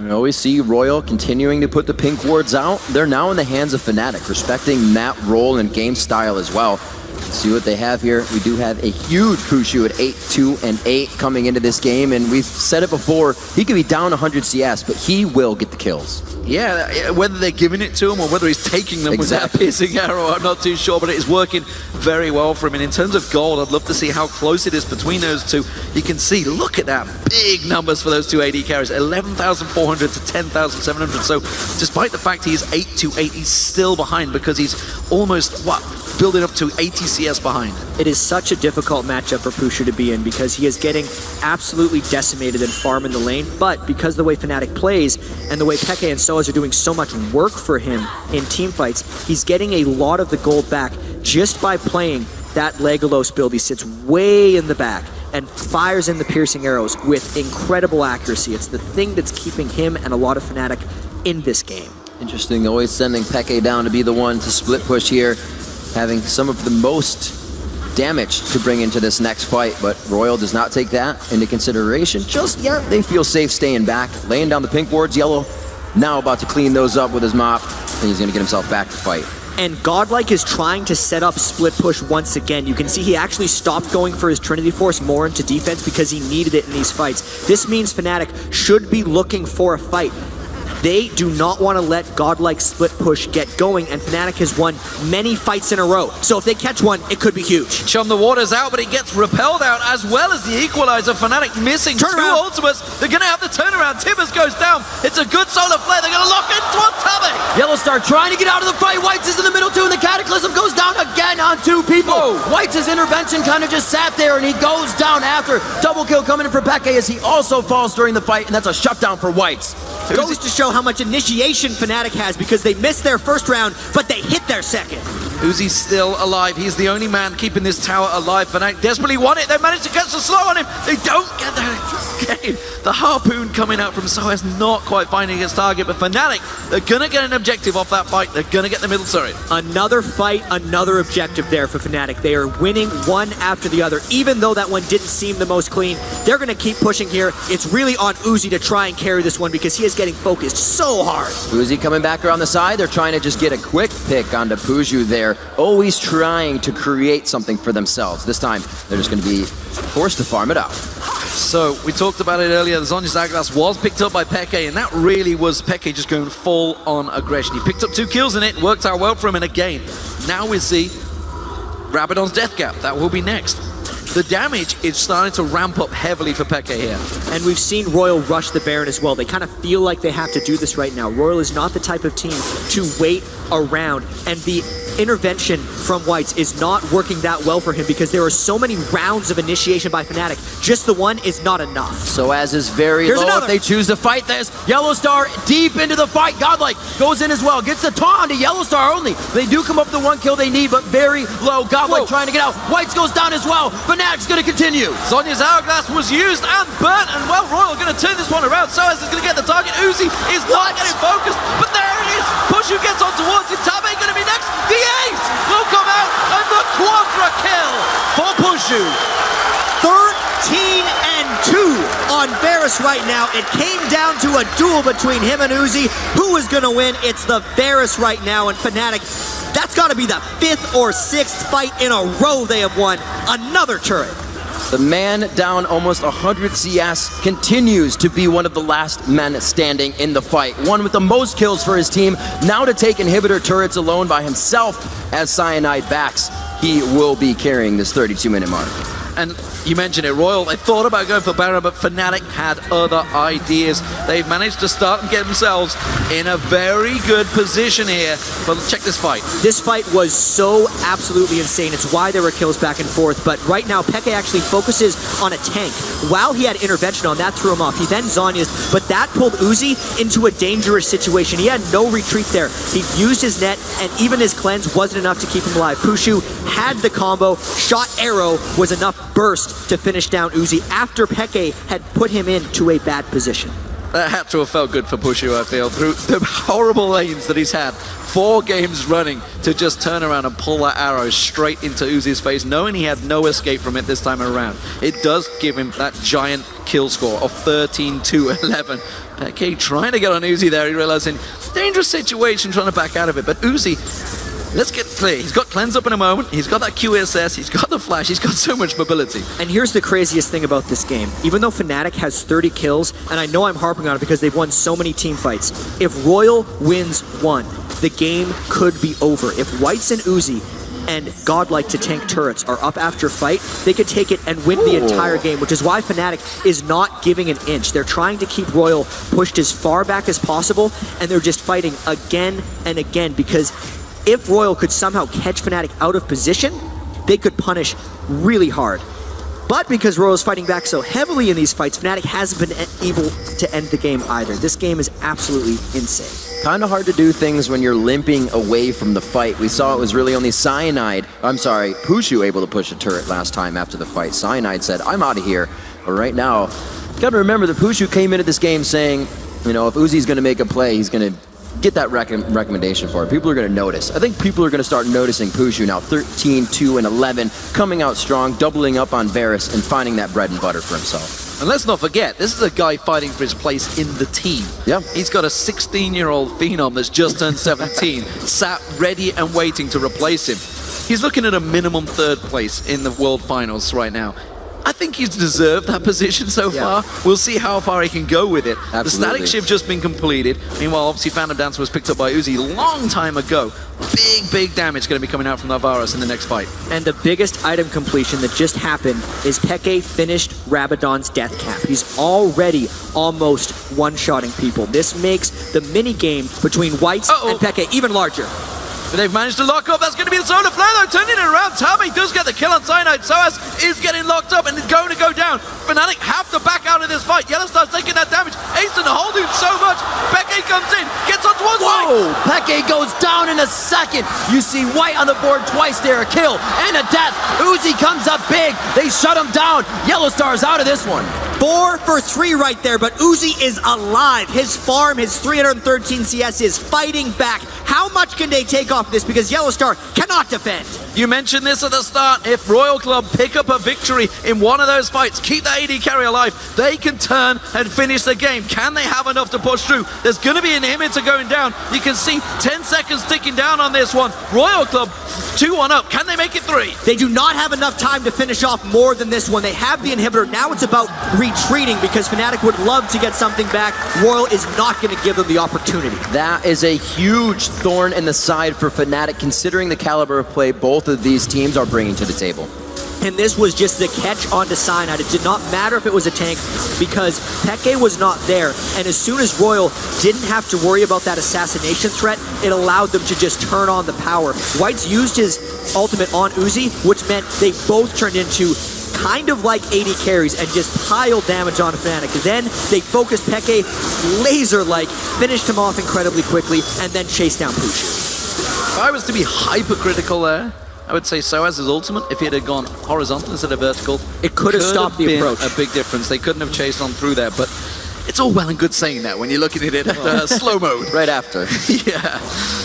We always see Royal continuing to put the pink wards out. They're now in the hands of Fnatic, respecting that role and game style as well. Let's see what they have here. We do have a huge Pushu at 8-2-8 coming into this game, and we've said it before, he could be down 100 CS, but he will get the kills. Yeah, whether they're giving it to him or whether he's taking them with that piercing arrow, I'm not too sure, but it is working very well for him. And in terms of gold, I'd love to see how close it is between those two. You can see, look at that, big numbers for those two AD carries, 11,400 to 10,700. So despite the fact he's 8-2-8, he's still behind because he's almost, building up to 80 CS behind. It is such a difficult matchup for Pusher to be in because he is getting absolutely decimated in farm in the lane, but because of the way Fnatic plays and the way Peke and Soaz are doing so much work for him in team fights, he's getting a lot of the gold back just by playing that Legolos build. He sits way in the back and fires in the piercing arrows with incredible accuracy. It's the thing that's keeping him and a lot of Fnatic in this game. Interesting, always sending Peke down to be the one to split push here, having some of the most damage to bring into this next fight, but Royal does not take that into consideration just yet. They feel safe staying back, laying down the pink wards. Yellow now about to clean those up with his mop, and he's going to get himself back to fight. And Godlike is trying to set up split push once again. You can see he actually stopped going for his Trinity Force more into defense because he needed it in these fights. This means Fnatic should be looking for a fight. They do not want to let Godlike split push get going, and Fnatic has won many fights in a row. So if they catch one, it could be huge. Chum the Waters out, but he gets repelled out as well as the Equalizer. Fnatic missing two ultimates. They're going to have the turnaround. Tibbers goes down. It's a good solar flare. They're going to lock into on Tabe. Yellow Star trying to get out of the fight. Whites is in the middle too, and the Cataclysm goes down again on two people. Whoa. Whites' intervention kind of just sat there, and he goes down after. Double kill coming in for Peke as he also falls during the fight, and that's a shutdown for Whites. Goes to show how much initiation Fnatic has because they missed their first round, but they hit their second. Uzi's still alive. He's the only man keeping this tower alive. Fnatic desperately want it. They managed to catch the slow on him. They don't get that game. The harpoon coming out from Soaz not quite finding his target, but Fnatic, they're going to get an objective off that fight. They're going to get the middle turret. Another fight, another objective there for Fnatic. They are winning one after the other. Even though that one didn't seem the most clean, they're going to keep pushing here. It's really on Uzi to try and carry this one because he is getting focused so hard. Uzi coming back around the side. They're trying to just get a quick pick onto Puju there. Always trying to create something for themselves. This time, they're just going to be forced to farm it out. So, we talked about it earlier. The Zhonya's Hourglass was picked up by Peke, and that really was Peke just going full on aggression. He picked up 2 kills in it, worked out well for him in a game. Now we see Rabadon's Death Gap. That will be next. The damage is starting to ramp up heavily for Peke here. And we've seen Royal rush the Baron as well. They kind of feel like they have to do this right now. Royal is not the type of team to wait around, and the intervention from Whites is not working that well for him because there are so many rounds of initiation by Fnatic. Just the one is not enough. So as is very Here's low, another. if they choose to fight this, Yellowstar deep into the fight. Godlike goes in as well, gets the taunt to Yellowstar only. They do come up with the 1 kill they need, but very low. Godlike trying to get out. Whites goes down as well. Fnatic's gonna continue. Sonya's Hourglass was used and burnt, and well, Royal going to turn this one around. Soaz is going to get the target. Uzi is not getting focused, but there it is. Pushu gets on towards it. Tabe going to be next. The ace will come out, and the quadra kill for Pushu. 13-2 on Varus right now. It came down to a duel between him and Uzi. Who is going to win? It's the Varus right now, and Fnatic, that's got to be the 5th or 6th fight in a row they have won. Another turret. The man down almost 100 CS continues to be one of the last men standing in the fight. One with the most kills for his team, now to take inhibitor turrets alone by himself as Cyanide backs. He will be carrying this 32-minute mark. And you mentioned it, Royal, they thought about going for Baron, but Fnatic had other ideas. They've managed to start and get themselves in a very good position here. But check this fight. This fight was so absolutely insane. It's why there were kills back and forth. But right now, Peke actually focuses on a tank. While he had intervention on, that threw him off. He then Zonya's, but that pulled Uzi into a dangerous situation. He had no retreat there. He used his net, and even his cleanse wasn't enough to keep him alive. Pushu had the combo. Shot arrow was enough burst to finish down Uzi after Peke had put him into a bad position. That had to have felt good for Pushu, I feel, through the horrible lanes that he's had. 4 games running to just turn around and pull that arrow straight into Uzi's face, knowing he had no escape from it this time around. It does give him that giant kill score of 13-11. Peke trying to get on Uzi there, he realizing dangerous situation, trying to back out of it. But Uzi, let's get clear. He's got cleanse up in a moment. He's got that QSS. He's got the flash. He's got so much mobility. And here's the craziest thing about this game. Even though Fnatic has 30 kills, and I know I'm harping on it because they've won so many team fights, if Royal wins one, the game could be over. If Whites and Uzi and Godlike to tank turrets are up after a fight, they could take it and win the entire game, which is why Fnatic is not giving an inch. They're trying to keep Royal pushed as far back as possible, and they're just fighting again and again because if Royal could somehow catch Fnatic out of position, they could punish really hard. But because Royal's fighting back so heavily in these fights, Fnatic hasn't been able to end the game either. This game is absolutely insane. Kind of hard to do things when you're limping away from the fight. We saw it was really only Pushu able to push a turret last time after the fight. Cyanide said, I'm out of here. But right now, you gotta remember that Pushu came into this game saying, you know, if Uzi's gonna make a play, he's gonna get that recommendation for it. People are going to notice. I think people are going to start noticing Pushu now. 13-2-11, coming out strong, doubling up on Varus, and finding that bread and butter for himself. And let's not forget, this is a guy fighting for his place in the team. Yeah. He's got a 16-year-old phenom that's just turned 17, sat ready and waiting to replace him. He's looking at a minimum 3rd place in the World Finals right now. I think he's deserved that position so far. We'll see how far he can go with it. Absolutely. The static shift just been completed. Meanwhile, obviously, Phantom Dancer was picked up by Uzi a long time ago. Big damage going to be coming out from Navarus in the next fight. And the biggest item completion that just happened is Peke finished Rabadon's death cap. He's already almost one-shotting people. This makes the mini-game between Whites and Peke even larger. But they've managed to lock up. That's going to be the solar flare though, turning it around. Tabe does get the kill on Cyanide. Soaz is getting locked up and going to go down. Fnatic have to back out of this fight. Yellowstar's taking that damage. Ace and holding so much. Peke comes in, gets on towards White. Peke goes down in a second. You see White on the board twice there. A kill and a death. Uzi comes up big. They shut him down. Yellowstar's out of this one. 4 for 3 right there, but Uzi is alive. His farm, his 313 CS is fighting back. How much can they take off this? Because Yellowstar cannot defend. You mentioned this at the start. If Royal Club pick up a victory in one of those fights, keep that AD carry alive, they can turn and finish the game. Can they have enough to push through? There's going to be an inhibitor going down. You can see 10 seconds ticking down on this one. Royal Club 2-1 up. Can they make it 3? They do not have enough time to finish off more than this one. They have the inhibitor. Now it's about retreating because Fnatic would love to get something back. Royal is not going to give them the opportunity. That is a huge thorn in the side for Fnatic, considering the caliber of play both of these teams are bringing to the table. And this was just the catch onto Cyanide. It did not matter if it was a tank because Peke was not there. And as soon as Royal didn't have to worry about that assassination threat, it allowed them to just turn on the power. White's used his ultimate on Uzi, which meant they both turned into kind of like 80 carries and just piled damage on Fnatic. Then they focused Peke laser-like, finished him off incredibly quickly, and then chased down Pushu. If I was to be hypercritical there, I would say Soaz's ultimate, if it had gone horizontal instead of vertical, it could have stopped the approach. A big difference. They couldn't have chased on through there, but it's all well and good saying that when you're looking at it at slow mode. Right after. Yeah.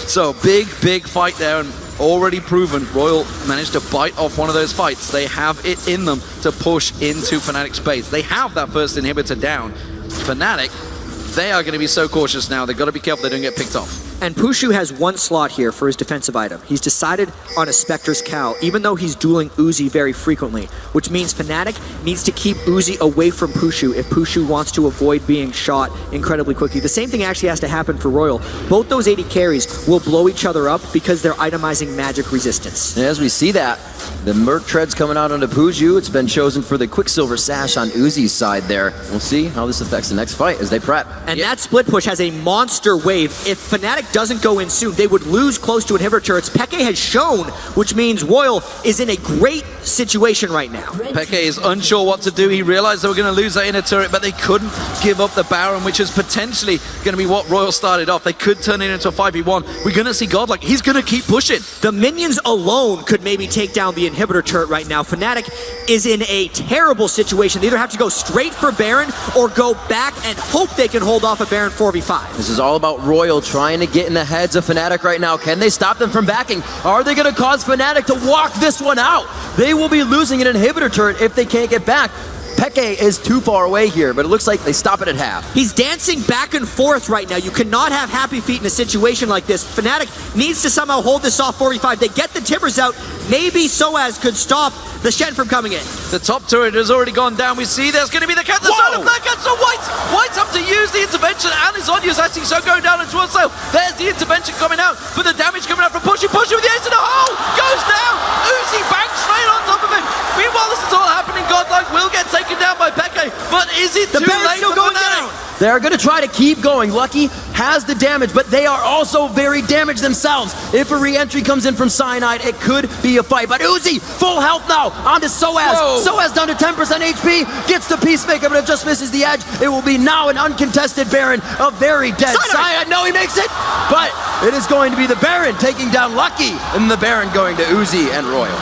So big fight there, and already proven Royal managed to bite off one of those fights. They have it in them to push into Fnatic's base. They have that first inhibitor down. Fnatic, they are going to be so cautious now. They've got to be careful they don't get picked off. And Pushu has one slot here for his defensive item. He's decided on a Spectre's Cow, even though he's dueling Uzi very frequently, which means Fnatic needs to keep Uzi away from Pushu if Pushu wants to avoid being shot incredibly quickly. The same thing actually has to happen for Royal. Both those 80 carries will blow each other up because they're itemizing magic resistance. And as we see that, the Merc Treads coming out onto Pushu. It's been chosen for the Quicksilver Sash on Uzi's side there. We'll see how this affects the next fight as they prep. And that split push has a monster wave. If Fnatic doesn't go in soon, they would lose close to inhibitor turrets. Peke has shown, which means Royal is in a great situation right now. Peke is unsure what to do. He realized they were going to lose that inner turret, but they couldn't give up the Baron, which is potentially going to be what Royal started off. They could turn it into a 5v1. We're going to see Godlike. He's going to keep pushing. The minions alone could maybe take down the inhibitor turret right now. Fnatic is in a terrible situation. They either have to go straight for Baron or go back and hope they can hold off a Baron 4v5. This is all about Royal trying to get in the heads of Fnatic right now. Can they stop them from backing? Are they going to cause Fnatic to walk this one out? They will be losing an inhibitor turret if they can't get back. Peke is too far away here, but it looks like they stop it at half. He's dancing back and forth right now. You cannot have Happy Feet in a situation like this. Fnatic needs to somehow hold this off 4v5. They get the Timbers out. Maybe Soaz could stop the Shen from coming in. The top turret has already gone down. We see there's going to be the cat. The side of that cat. So White's up to use the intervention, and his Onya's actually so going down into one sail. There's the intervention coming out, but the damage coming out from Pushu with the ace in the hole. Goes down. Uzi banks straight on top of him. Meanwhile, this is all happening. Godlike will get taken down by Peke, but is it too late for Fnatic? They're going to try to keep going. Lucky has the damage, but they are also very damaged themselves. If a re-entry comes in from Cyanide, it could be a fight. But Uzi, full health now, onto Soaz. Whoa. Soaz down to 10% HP, gets the Peacemaker, but it just misses the edge. It will be now an uncontested Baron, a very dead Cyanide. No, he makes it, but it is going to be the Baron taking down Lucky, and the Baron going to Uzi and Royal.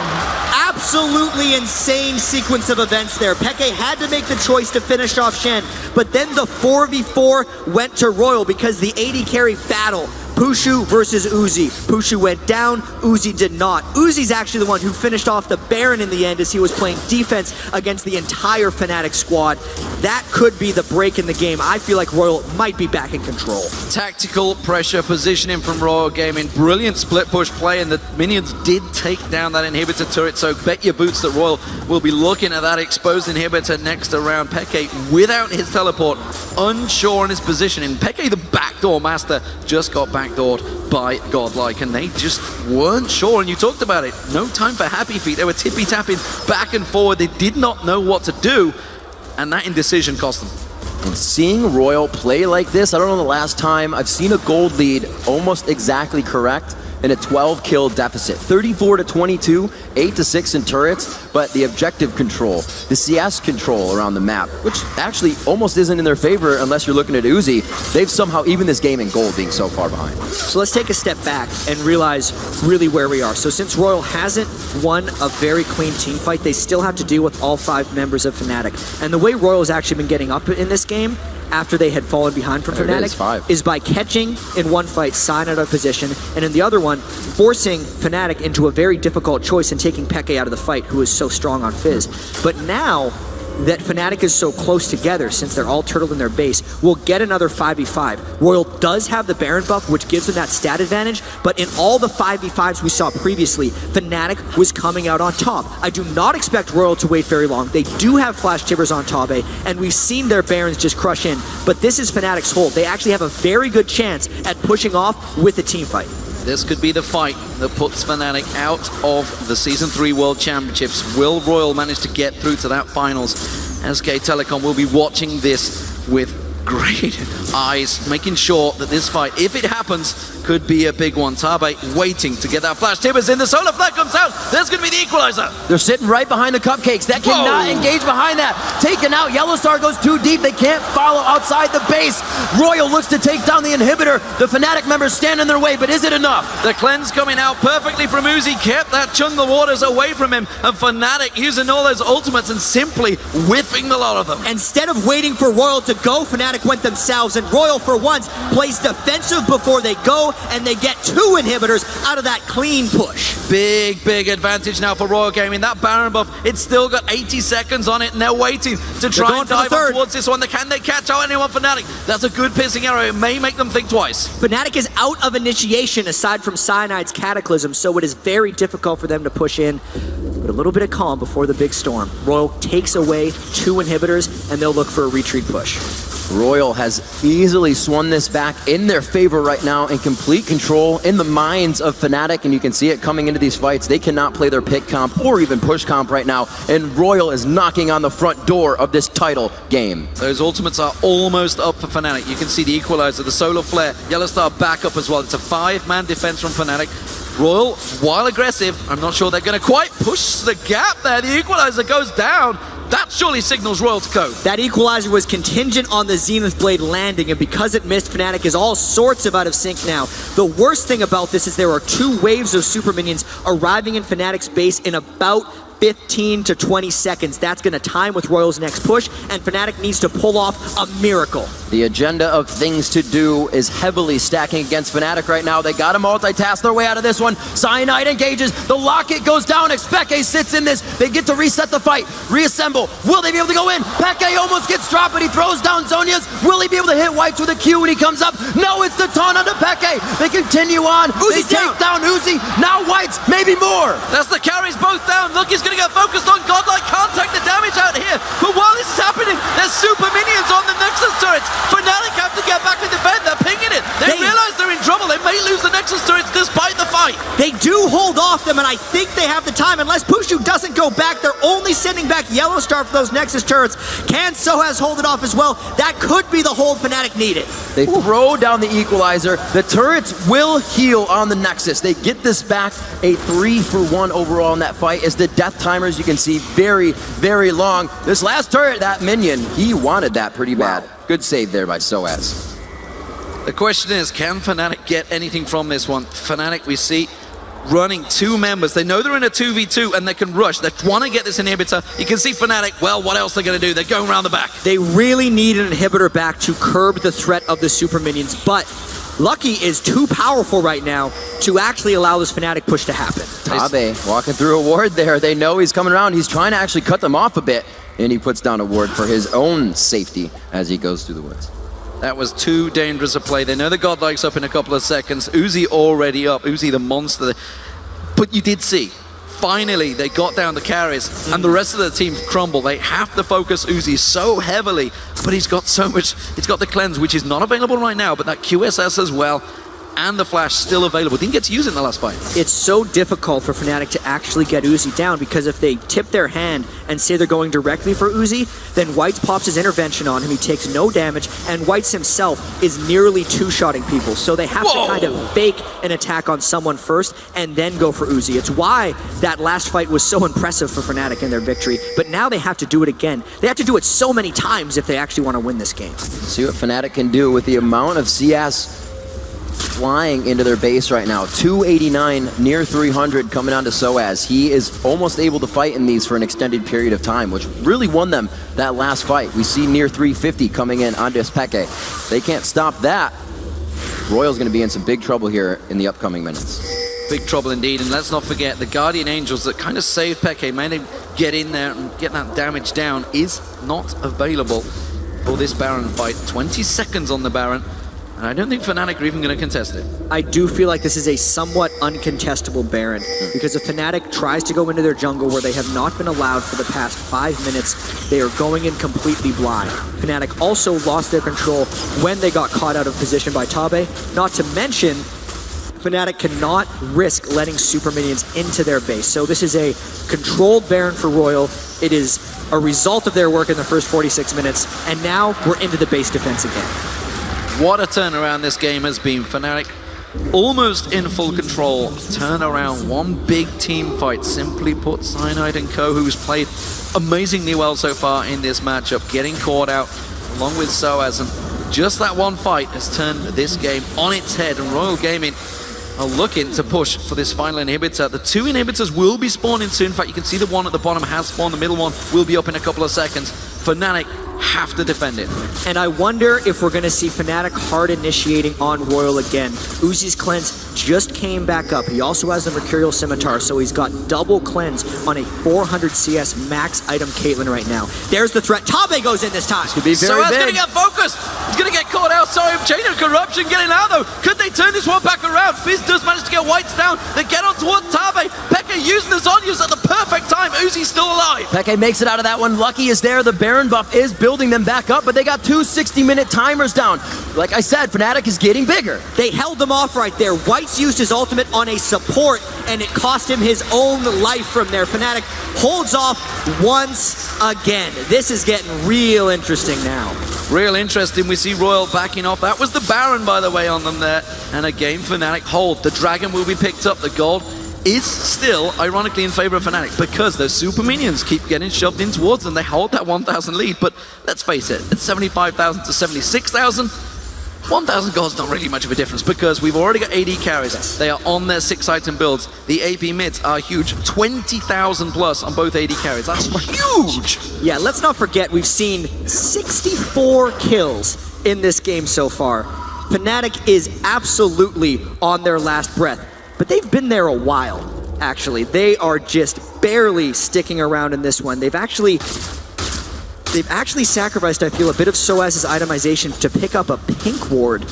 Absolutely insane sequence of events there. Peke had to make the choice to finish off Shen, but then the 4v4 went to Royal because the 80 carry battle, Pushu versus Uzi. Pushu went down, Uzi did not. Uzi's actually the one who finished off the Baron in the end as he was playing defense against the entire Fnatic squad. That could be the break in the game. I feel like Royal might be back in control. Tactical pressure positioning from Royal Gaming. Brilliant split push play, and the minions did take down that inhibitor turret, so bet your boots that Royal will be looking at that exposed inhibitor next around. Peke, without his teleport, unsure in his positioning. Peke, the backdoor master, just got backdoored by Godlike, and they just weren't sure, and you talked about it. No time for Happy Feet. They were tippy-tapping back and forward. They did not know what to do, and that indecision cost them. And seeing Royal play like this, I don't know the last time I've seen a gold lead almost exactly correct in a 12-kill deficit. 34-22, 8-6 in turrets, but the objective control, the CS control around the map, which actually almost isn't in their favor unless you're looking at Uzi, they've somehow even this game in gold being so far behind. So let's take a step back and realize really where we are. So since Royal hasn't won a very clean team fight, they still have to deal with all 5 members of Fnatic. And the way Royal's actually been getting up in this game after they had fallen behind from Fnatic is by catching in one fight Sign out of position, and in the other one forcing Fnatic into a very difficult choice and taking Peke out of the fight, who is so strong on Fizz. But now that Fnatic is so close together, since they're all turtled in their base, we'll get another 5v5. Royal does have the Baron buff, which gives them that stat advantage, but in all the 5v5s we saw previously, Fnatic was coming out on top. I do not expect Royal to wait very long. They do have Flash Tibbers on Tabe, and we've seen their Barons just crush in, but this is Fnatic's hold. They actually have a very good chance at pushing off with a team fight. This could be the fight that puts Fnatic out of the Season 3 World Championships. Will Royal manage to get through to that finals? SK Telecom will be watching this with great eyes, making sure that this fight, if it happens, could be a big one. Tabe waiting to get that flash. Tibbers in, the solar flare comes out. There's going to be the equalizer. They're sitting right behind the cupcakes. That cannot engage behind that. Taken out. Yellowstar goes too deep. They can't follow outside the base. Royal looks to take down the inhibitor. The Fnatic members stand in their way, but is it enough? The cleanse coming out perfectly from Uzi, kept that jungle waters away from him, and Fnatic using all those ultimates and simply whiffing the lot of them. Instead of waiting for Royal to go, Fnatic went themselves, and Royal for once plays defensive before they go, and they get 2 inhibitors out of that clean push. Big advantage now for Royal Gaming. That Baron buff, it's still got 80 seconds on it, and they're waiting to try and dive on towards this one. Can they catch out anyone Fnatic? That's a good piercing arrow. It may make them think twice. Fnatic is out of initiation aside from Cyanide's Cataclysm, so it is very difficult for them to push in. But a little bit of calm before the big storm. Royal takes away 2 inhibitors, and they'll look for a retreat push. Royal has easily swung this back in their favor right now, in complete control in the minds of Fnatic, and you can see it coming into these fights. They cannot play their pick comp or even push comp right now, and Royal is knocking on the front door of this title game. Those ultimates are almost up for Fnatic. You can see the equalizer, the solar flare, Yellowstar back up as well. It's a 5-man defense from Fnatic. Royal, while aggressive, I'm not sure they're going to quite push the gap there. The equalizer goes down. That surely signals Royal to go. That equalizer was contingent on the Zenith Blade landing, and because it missed, Fnatic is all sorts of out of sync now. The worst thing about this is there are 2 waves of super minions arriving in Fnatic's base in about 15 to 20 seconds. That's going to time with Royal's next push, and Fnatic needs to pull off a miracle. The agenda of things to do is heavily stacking against Fnatic right now. They got to multitask their way out of this one. Cyanide engages. The locket goes down. Expeke sits in this. They get to reset the fight. Reassemble. Will they be able to go in? Peke almost gets dropped, but he throws down Zonia's. Will he be able to hit Whites with a Q when he comes up? No, it's the taunt onto Peke. They continue on. They take down Uzi. Now Whites, maybe more. That's the carries both down. Look, he's going to get focused on Godlike. Can't take the damage out here. But while this is happening, there's super minions on the Nexus turrets. Fnatic have to get back and defend. They're pinging it. They realize they're in trouble. They may lose the Nexus turrets despite the fight. They do hold off them, and I think they have the time. Unless Pushu doesn't go back, they're only sending back Yellowstar for those Nexus turrets. Can Sohaz hold it off as well? That could be the hold Fnatic needed. They throw down the equalizer. The turrets will heal on the Nexus. They get this back. A 3-for-1 overall in that fight, as the death timers, you can see, very long. This last turret, that minion, he wanted that pretty bad. Good save there by Sohaz. The question is, can Fnatic get anything from this one? Fnatic, we see, running 2 members. They know they're in a 2v2 and they can rush. They want to get this inhibitor. You can see Fnatic, well, what else are they going to do? They're going around the back. They really need an inhibitor back to curb the threat of the super minions, but Lucky is too powerful right now to actually allow this Fnatic push to happen. Tabe walking through a ward there. They know he's coming around. He's trying to actually cut them off a bit, and he puts down a ward for his own safety as he goes through the woods. That was too dangerous a play. They know the Godlike's up in a couple of seconds. Uzi already up. Uzi the monster. But you did see, finally, they got down the carries, and the rest of the team crumble. They have to focus Uzi so heavily, but he's got so much. He's got the cleanse, which is not available right now, but that QSS as well, and the flash still available. Didn't get to use it in the last fight. It's so difficult for Fnatic to actually get Uzi down, because if they tip their hand and say they're going directly for Uzi, then Whites pops his intervention on him. He takes no damage, and Whites himself is nearly 2-shotting people. So they have to kind of fake an attack on someone first and then go for Uzi. It's why that last fight was so impressive for Fnatic in their victory. But now they have to do it again. They have to do it so many times if they actually want to win this game. See what Fnatic can do with the amount of CS flying into their base right now. 289, near 300 coming on to Sohaz. He is almost able to fight in these for an extended period of time, which really won them that last fight. We see near 350 coming in onto Peke. They can't stop that. Royal's going to be in some big trouble here in the upcoming minutes. Big trouble indeed, and let's not forget the Guardian Angels that kind of saved Peke, made him get in there and get that damage down, is not available for this Baron fight. 20 seconds on the Baron. And I don't think Fnatic are even going to contest it. I do feel like this is a somewhat uncontestable Baron, because if Fnatic tries to go into their jungle where they have not been allowed for the past 5 minutes, they are going in completely blind. Fnatic also lost their control when they got caught out of position by Tabe, not to mention Fnatic cannot risk letting super minions into their base. So this is a controlled Baron for Royal. It is a result of their work in the first 46 minutes, and now we're into the base defense again. What a turnaround this game has been. Fnatic almost in full control. Turn around one big team fight. Simply put, Cyanide and Co, who's played amazingly well so far in this matchup, getting caught out along with Soaz, and just that one fight has turned this game on its head, and Royal Gaming are looking to push for this final inhibitor. The 2 inhibitors will be spawning soon. In fact, you can see the one at the bottom has spawned. The middle one will be up in a couple of seconds. Fnatic have to defend it. And I wonder if we're going to see Fnatic hard initiating on Royal again. Uzi's cleanse just came back up. He also has the Mercurial Scimitar, so he's got double cleanse on a 400 CS max item Caitlyn right now. There's the threat. Tabe goes in this time. Could be very Soaz big. gonna get focused. He's gonna get caught out. Sorry, Chain of Corruption getting out though. Could they turn this one back around? Fizz does manage to get Whites down. They get on towards Tabe. Pekka using the Zonyas at the perfect time. Uzi's still alive. Peke makes it out of that one. Lucky is there. The Baron buff is building them back up, but they got 2 60-minute timers down. Like I said, Fnatic is getting bigger. They held them off right there. White's used his ultimate on a support, and it cost him his own life from there. Fnatic holds off once again. This is getting real interesting now. Real interesting. We see Royal backing off. That was the Baron, by the way, on them there. And again, Fnatic hold. The Dragon will be picked up. The gold is still, ironically, in favor of Fnatic because those super minions keep getting shoved in towards them. They hold that 1,000 lead, but let's face it, it's 75,000 to 76,000. 1,000 gold's not really much of a difference because we've already got AD carries. Yes. They are on their 6-item builds. The AP mids are huge. 20,000 plus on both AD carries. That's huge! Yeah, let's not forget we've seen 64 kills in this game so far. Fnatic is absolutely on their last breath, but they've been there a while, actually. They are just barely sticking around in this one. They've actually sacrificed, I feel, a bit of Soaz's itemization to pick up a pink ward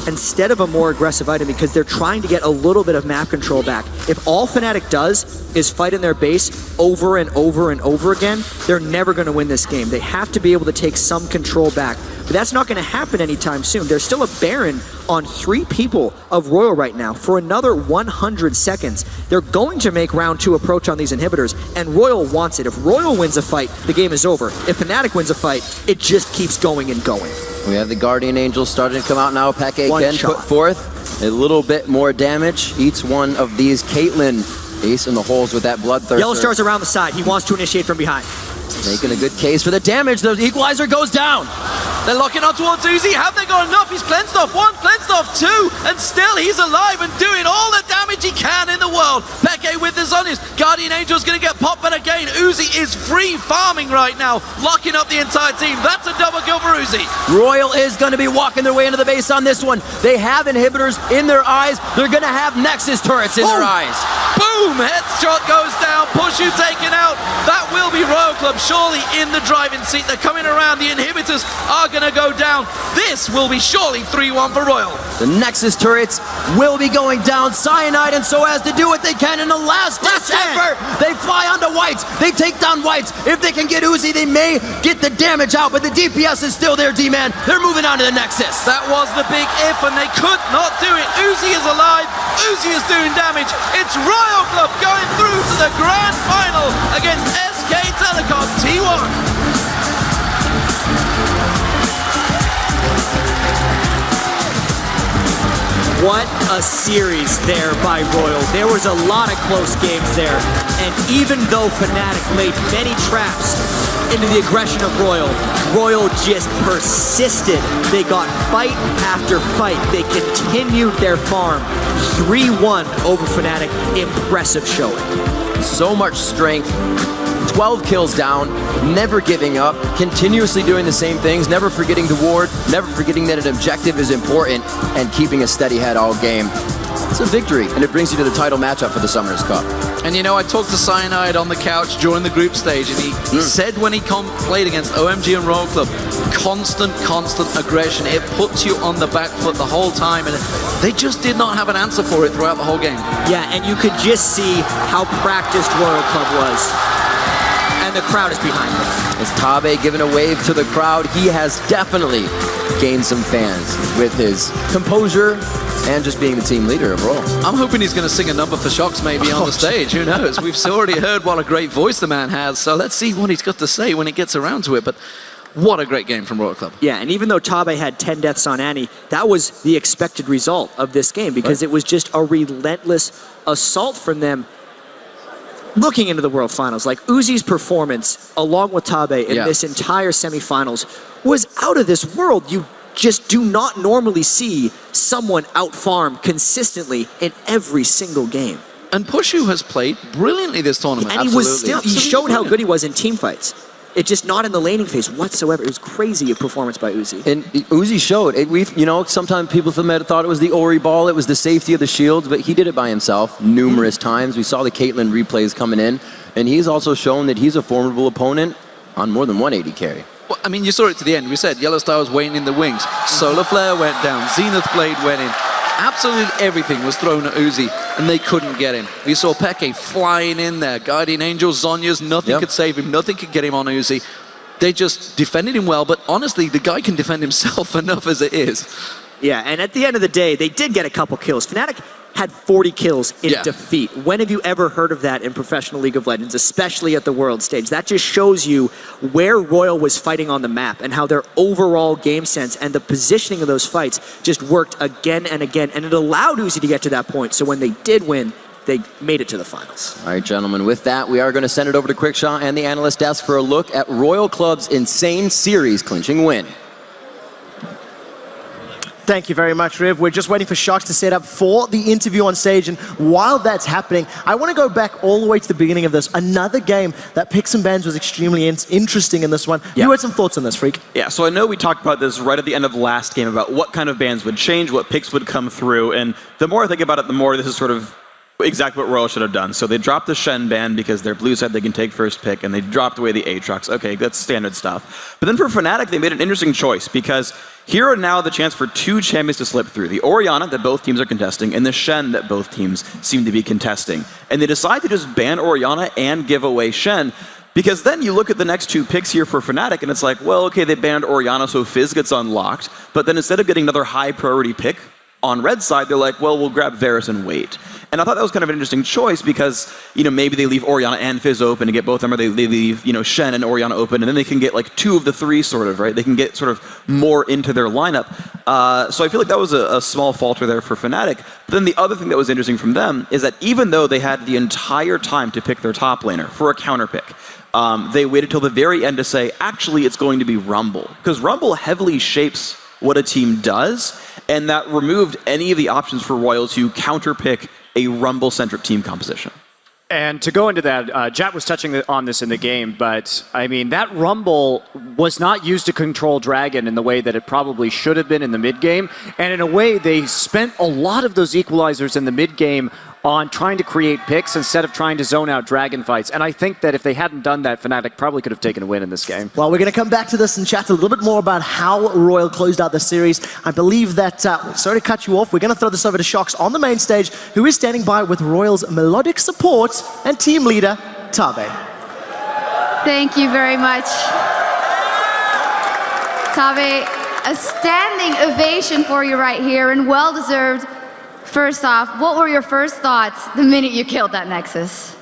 instead of a more aggressive item because they're trying to get a little bit of map control back. If all Fnatic does is fight in their base over and over and over again, they're never going to win this game. They have to be able to take some control back. But that's not going to happen anytime soon. There's still a Baron on 3 people of Royal right now for another 100 seconds. They're going to make round 2 approach on these inhibitors, and Royal wants it. If Royal wins a fight, the game is over. If Fnatic wins a fight, it just keeps going and going. We have the Guardian Angels starting to come out now. Peke One again shot. put forth a little bit more damage. Each one of these. Caitlyn ace in the holes with that Bloodthirster. Yellow Star's around the side. He wants to initiate from behind. Making a good case for the damage. The equalizer goes down. They're locking on towards Uzi. Have they got enough? He's cleansed off 1, cleansed off 2, and still he's alive and doing all the damage he can in the world. Peke with the Zonies. Guardian Angel's going to get popped, but again, Uzi is free farming right now, locking up the entire team. That's a double kill for Uzi. Royal is going to be walking their way into the base on this one. They have inhibitors in their eyes. They're going to have Nexus turrets in their eyes. Boom! Headshot goes down. Pushu taken out. That will be Royal Club surely in the driving seat. They're coming around. The inhibitors are going to go down. This will be surely 3-1 for Royal. The Nexus turrets will be going down. Cyanide and Soaz to do what they can in the last effort. They fly onto Whites. They take down Whites. If they can get Uzi, they may get the damage out, but the DPS is still there, D-Man. They're moving on to the Nexus. That was the big if, and they could not do it. Uzi is alive. Uzi is doing damage. It's Royal Club going through to the grand final against SK Telecom T1. What a series there by Royal. There was a lot of close games there. And even though Fnatic laid many traps into the aggression of Royal, Royal just persisted. They got fight after fight. They continued their farm. 3-1 over Fnatic. Impressive showing. So much strength. 12 kills down, never giving up, continuously doing the same things, never forgetting to ward, never forgetting that an objective is important, and keeping a steady head all game. It's a victory, and it brings you to the title matchup for the Summoners Cup. And you know, I talked to Cyanide on the couch during the group stage, and he said when he played against OMG and Royal Club, constant aggression. It puts you on the back foot the whole time, and they just did not have an answer for it throughout the whole game. Yeah, and you could just see how practiced Royal Club was. and the crowd is behind him. As Tabe giving a wave to the crowd, he has definitely gained some fans with his composure and just being the team leader of Royal. I'm hoping he's going to sing a number for Shocks maybe on the stage. Who knows? We've already heard what a great voice the man has, so let's see what he's got to say when it gets around to it. But what a great game from Royal Club. Yeah, and even though Tabe had 10 deaths on Annie, that was the expected result of this game because it was just a relentless assault from them looking into the World Finals. Like, Uzi's performance, along with Tabe in this entire semifinals, was out of this world. You just do not normally see someone out-farm consistently in every single game. And Pushu has played brilliantly this tournament. And he showed how good he was in team fights. It's just not in the laning phase whatsoever. It was crazy a performance by Uzi. And Uzi showed it. Sometimes people thought it was the Ori ball, it was the safety of the shields, but he did it by himself numerous times. We saw the Caitlyn replays coming in, and he's also shown that he's a formidable opponent on more than 180 carry. Well, I mean, you saw it to the end. We said Yellow Star was waiting in the wings. Solar Flare went down. Zenith Blade went in. Absolutely everything was thrown at Uzi, and they couldn't get him. We saw Peke flying in there. Guardian Angel, Zhonya's, nothing could save him. Nothing could get him on Uzi. They just defended him well, but honestly, the guy can defend himself enough as it is. Yeah, and at the end of the day, they did get a couple kills. Fnatic had 40 kills in defeat. When have you ever heard of that in professional League of Legends, especially at the world stage? That just shows you where Royal was fighting on the map and how their overall game sense and the positioning of those fights just worked again and again, and it allowed Uzi to get to that point. So when they did win, they made it to the finals. All right, gentlemen, with that, we are going to send it over to Quickshaw and the analyst desk for a look at Royal Club's insane series clinching win. Thank you very much, Riv. We're just waiting for Shocks to set up for the interview on stage, and while that's happening, I want to go back all the way to the beginning of this. Another game that picks and bans was extremely interesting in this one. You had some thoughts on this, Freak? Yeah, so I know we talked about this right at the end of the last game about what kind of bans would change, what picks would come through, and the more I think about it, the more this is sort of exactly what Royal should have done. So they dropped the Shen ban because they're blue side, they can take first pick, and they dropped away the Aatrox. Okay, that's standard stuff. But then for Fnatic, they made an interesting choice because here are now the chance for two champions to slip through. The Orianna that both teams are contesting, and the Shen that both teams seem to be contesting. And they decide to just ban Orianna and give away Shen, because then you look at the next two picks here for Fnatic, and it's like, well, okay, they banned Orianna, so Fizz gets unlocked, but then instead of getting another high priority pick on red side, they're like, well, we'll grab Varus and wait. And I thought that was kind of an interesting choice because, maybe they leave Orianna and Fizz open to get both of them, or they leave, Shen and Orianna open, and then they can get like two of the three sort of, right? They can get sort of more into their lineup. So I feel like that was a small falter there for Fnatic. But then the other thing that was interesting from them is that even though they had the entire time to pick their top laner for a counter pick, they waited till the very end to say, actually, it's going to be Rumble. Because Rumble heavily shapes what a team does, and that removed any of the options for Royal to counterpick a Rumble-centric team composition. And to go into that, Jat was touching on this in the game, but I mean, that Rumble was not used to control Dragon in the way that it probably should have been in the mid-game. And in a way, they spent a lot of those equalizers in the mid-game on trying to create picks instead of trying to zone out Dragon fights. And I think that if they hadn't done that, Fnatic probably could have taken a win in this game. Well, we're going to come back to this and chat a little bit more about how Royal closed out the series. I believe that, sorry to cut you off, we're going to throw this over to Shocks on the main stage, who is standing by with Royal's melodic support and team leader, Tabe. Thank you very much. Tabe, a standing ovation for you right here, and well-deserved. First off, what were your first thoughts the minute you killed that Nexus?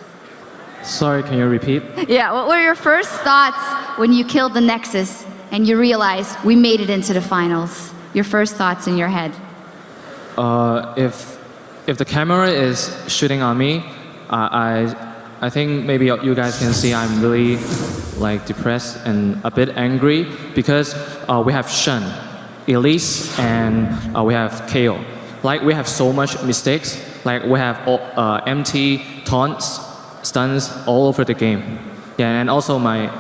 Sorry, can you repeat? Yeah, what were your first thoughts when you killed the Nexus and you realized we made it into the finals? Your first thoughts in your head? If the camera is shooting on me, I think maybe you guys can see I'm really depressed and a bit angry because we have Shen, Elise, and we have KO. We have so much mistakes. We have empty taunts, stuns all over the game. Yeah, and also my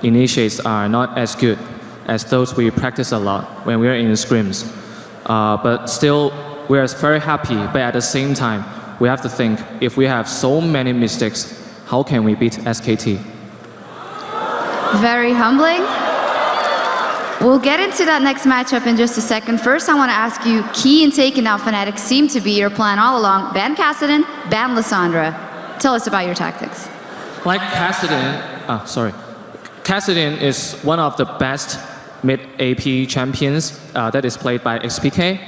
initiates are not as good as those we practice a lot when we're in the scrims. But still, we are very happy. But at the same time, we have to think, if we have so many mistakes, how can we beat SKT? Very humbling. We'll get into that next matchup in just a second. First, I want to ask you, key in taking out Fnatic seemed to be your plan all along. Ban Kassadin, ban Lissandra. Tell us about your tactics. Kassadin, Cassidy is one of the best mid AP champions that is played by XPK.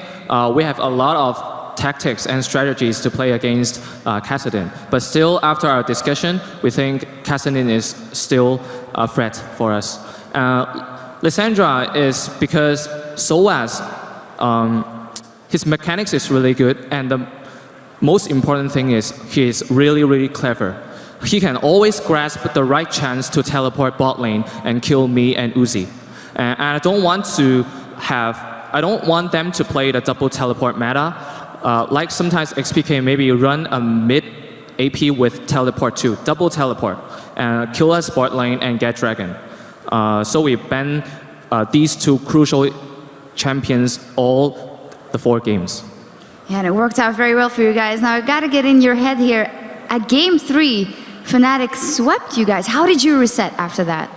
We have a lot of tactics and strategies to play against Cassidy. But still, after our discussion, we think Cassidy is still a threat for us. Lysandra is because Soaz, his mechanics is really good, and the most important thing is he is really, really clever. He can always grasp the right chance to teleport bot lane and kill me and Uzi. And I don't want them to play the double teleport meta. Like sometimes XPK maybe run a mid AP with teleport too, double teleport, and kill us bot lane and get dragon. So we ban these two crucial champions all the 4 games. Yeah, and it worked out very well for you guys. Now, I've got to get in your head here. At game 3, Fnatic swept you guys. How did you reset after that?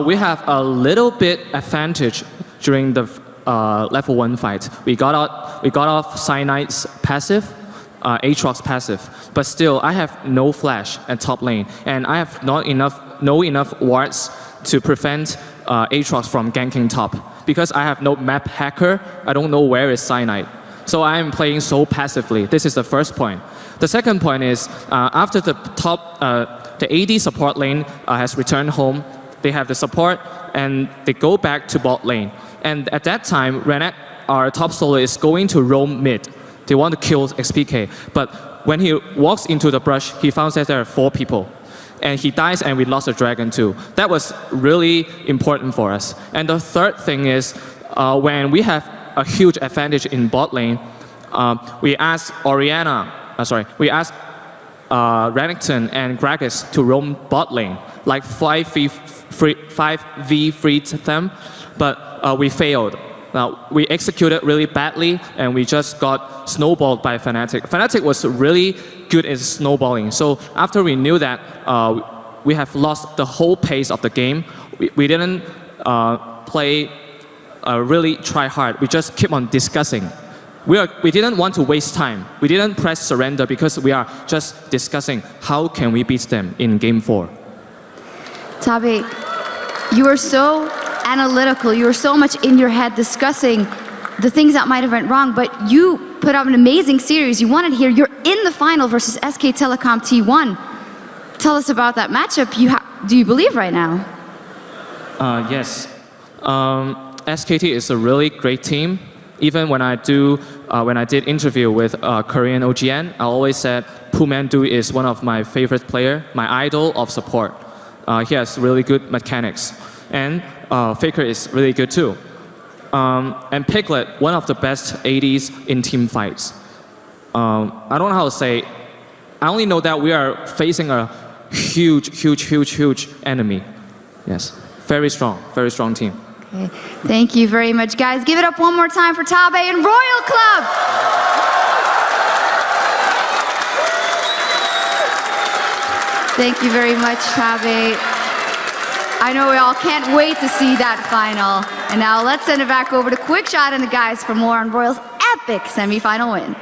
We have a little bit advantage during the level 1 fight. We got off Cyanide's passive, Aatrox passive, but still I have no flash at top lane, and I have no enough wards to prevent Aatrox from ganking top. Because I have no map hacker, I don't know where is Cyanide. So I am playing so passively. This is the first point. The second point is after the AD support lane has returned home, they have the support and they go back to bot lane. And at that time, Renek, our top solo, is going to roam mid. They want to kill XPK. But when he walks into the brush, he finds that there are 4 people. And he dies and we lost a dragon too. That was really important for us. And the third thing is when we have a huge advantage in bot lane, we asked Renekton and Gragas to roam bot lane, like 5v3 them, but we failed. Now, we executed really badly, and we just got snowballed by Fnatic. Fnatic was really good at snowballing. So after we knew that, we have lost the whole pace of the game. We didn't really try hard. We just keep on discussing. We didn't want to waste time. We didn't press surrender because we are just discussing how can we beat them in game 4. Tabe, you were so analytical. You were so much in your head discussing the things that might have went wrong, but you put up an amazing series. You won it here. You're in the final versus SK Telecom T1. Tell us about that matchup. Do you believe right now? Yes. SKT is a really great team. Even when I did interview with Korean OGN, I always said Pumandu is one of my favorite player, my idol of support. He has really good mechanics. And Faker is really good too. And Piglet, one of the best ADs in team fights. I don't know how to say. I only know that we are facing a huge enemy. Yes, very strong team. Okay. Thank you very much, guys. Give it up one more time for Tabe and Royal Club. Thank you very much, Tabe. I know we all can't wait to see that final. And now let's send it back over to Quickshot and the guys for more on Royal's epic semifinal win.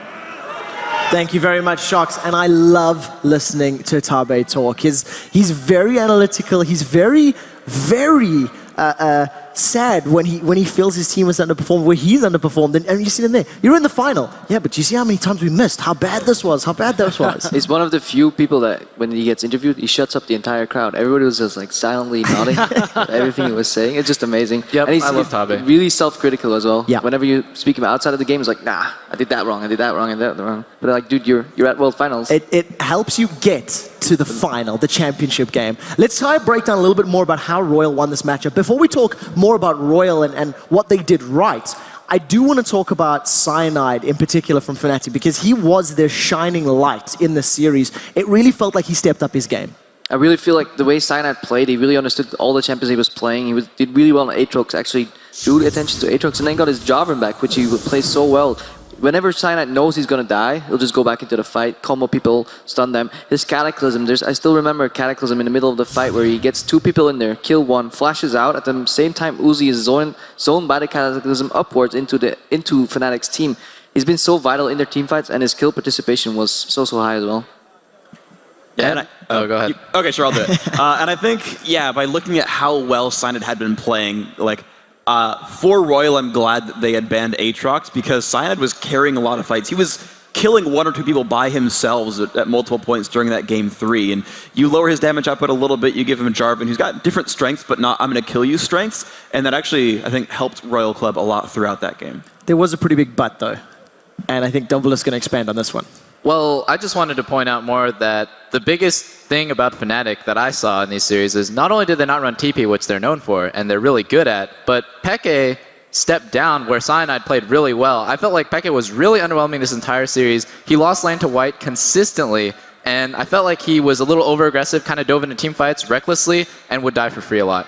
Thank you very much, Shox. And I love listening to Tabe talk. He's very analytical. He's very sad when he feels his team has underperformed, where he's underperformed, and you see him there. You're in the final. Yeah, but you see how many times we missed, how bad this was, how bad this was. He's one of the few people that when he gets interviewed, he shuts up the entire crowd. Everybody was just like silently nodding at everything he was saying. It's just amazing. Yep, and I love Tabe. Really self-critical as well. Yeah. Whenever you speak him outside of the game, he's like, nah, I did that wrong, I did that wrong, But like, dude, you're at World Finals. It helps you get to the final, the championship game. Let's try to break down a little bit more about how Royal won this matchup. Before we talk more about Royal and what they did right, I do want to talk about Cyanide in particular from Fnatic, because he was their shining light in the series. It really felt like he stepped up his game. I really feel like the way Cyanide played, he really understood all the champions he was playing. He did really well on Aatrox, actually drew attention to Aatrox, and then got his Jarvan back, which he would play so well. Whenever Cyanide knows he's gonna die, he'll just go back into the fight, combo people, stun them. His Cataclysm, I still remember Cataclysm in the middle of the fight where he gets 2 people in there, kill 1, flashes out. At the same time, Uzi is zoned by the Cataclysm upwards into Fnatic's team. He's been so vital in their team fights, and his kill participation was so high as well. Yeah, Oh, go ahead. Okay, sure, I'll do it. And I think, yeah, by looking at how well Cyanide had been playing, like, for Royal, I'm glad that they had banned Aatrox because Cyanide was carrying a lot of fights. He was killing one or two people by himself at multiple points during that game 3. And you lower his damage output a little bit, you give him a Jarvan who's got different strengths, but not I'm going to kill you strengths. And that actually, I think, helped Royal Club a lot throughout that game. There was a pretty big but, though. And I think Doublelift's going to expand on this one. Well, I just wanted to point out more that the biggest thing about Fnatic that I saw in these series is not only did they not run TP, which they're known for, and they're really good at, but Peke stepped down where Cyanide played really well. I felt like Peke was really underwhelming this entire series. He lost lane to White consistently, and I felt like he was a little over-aggressive, kind of dove into team fights recklessly, and would die for free a lot.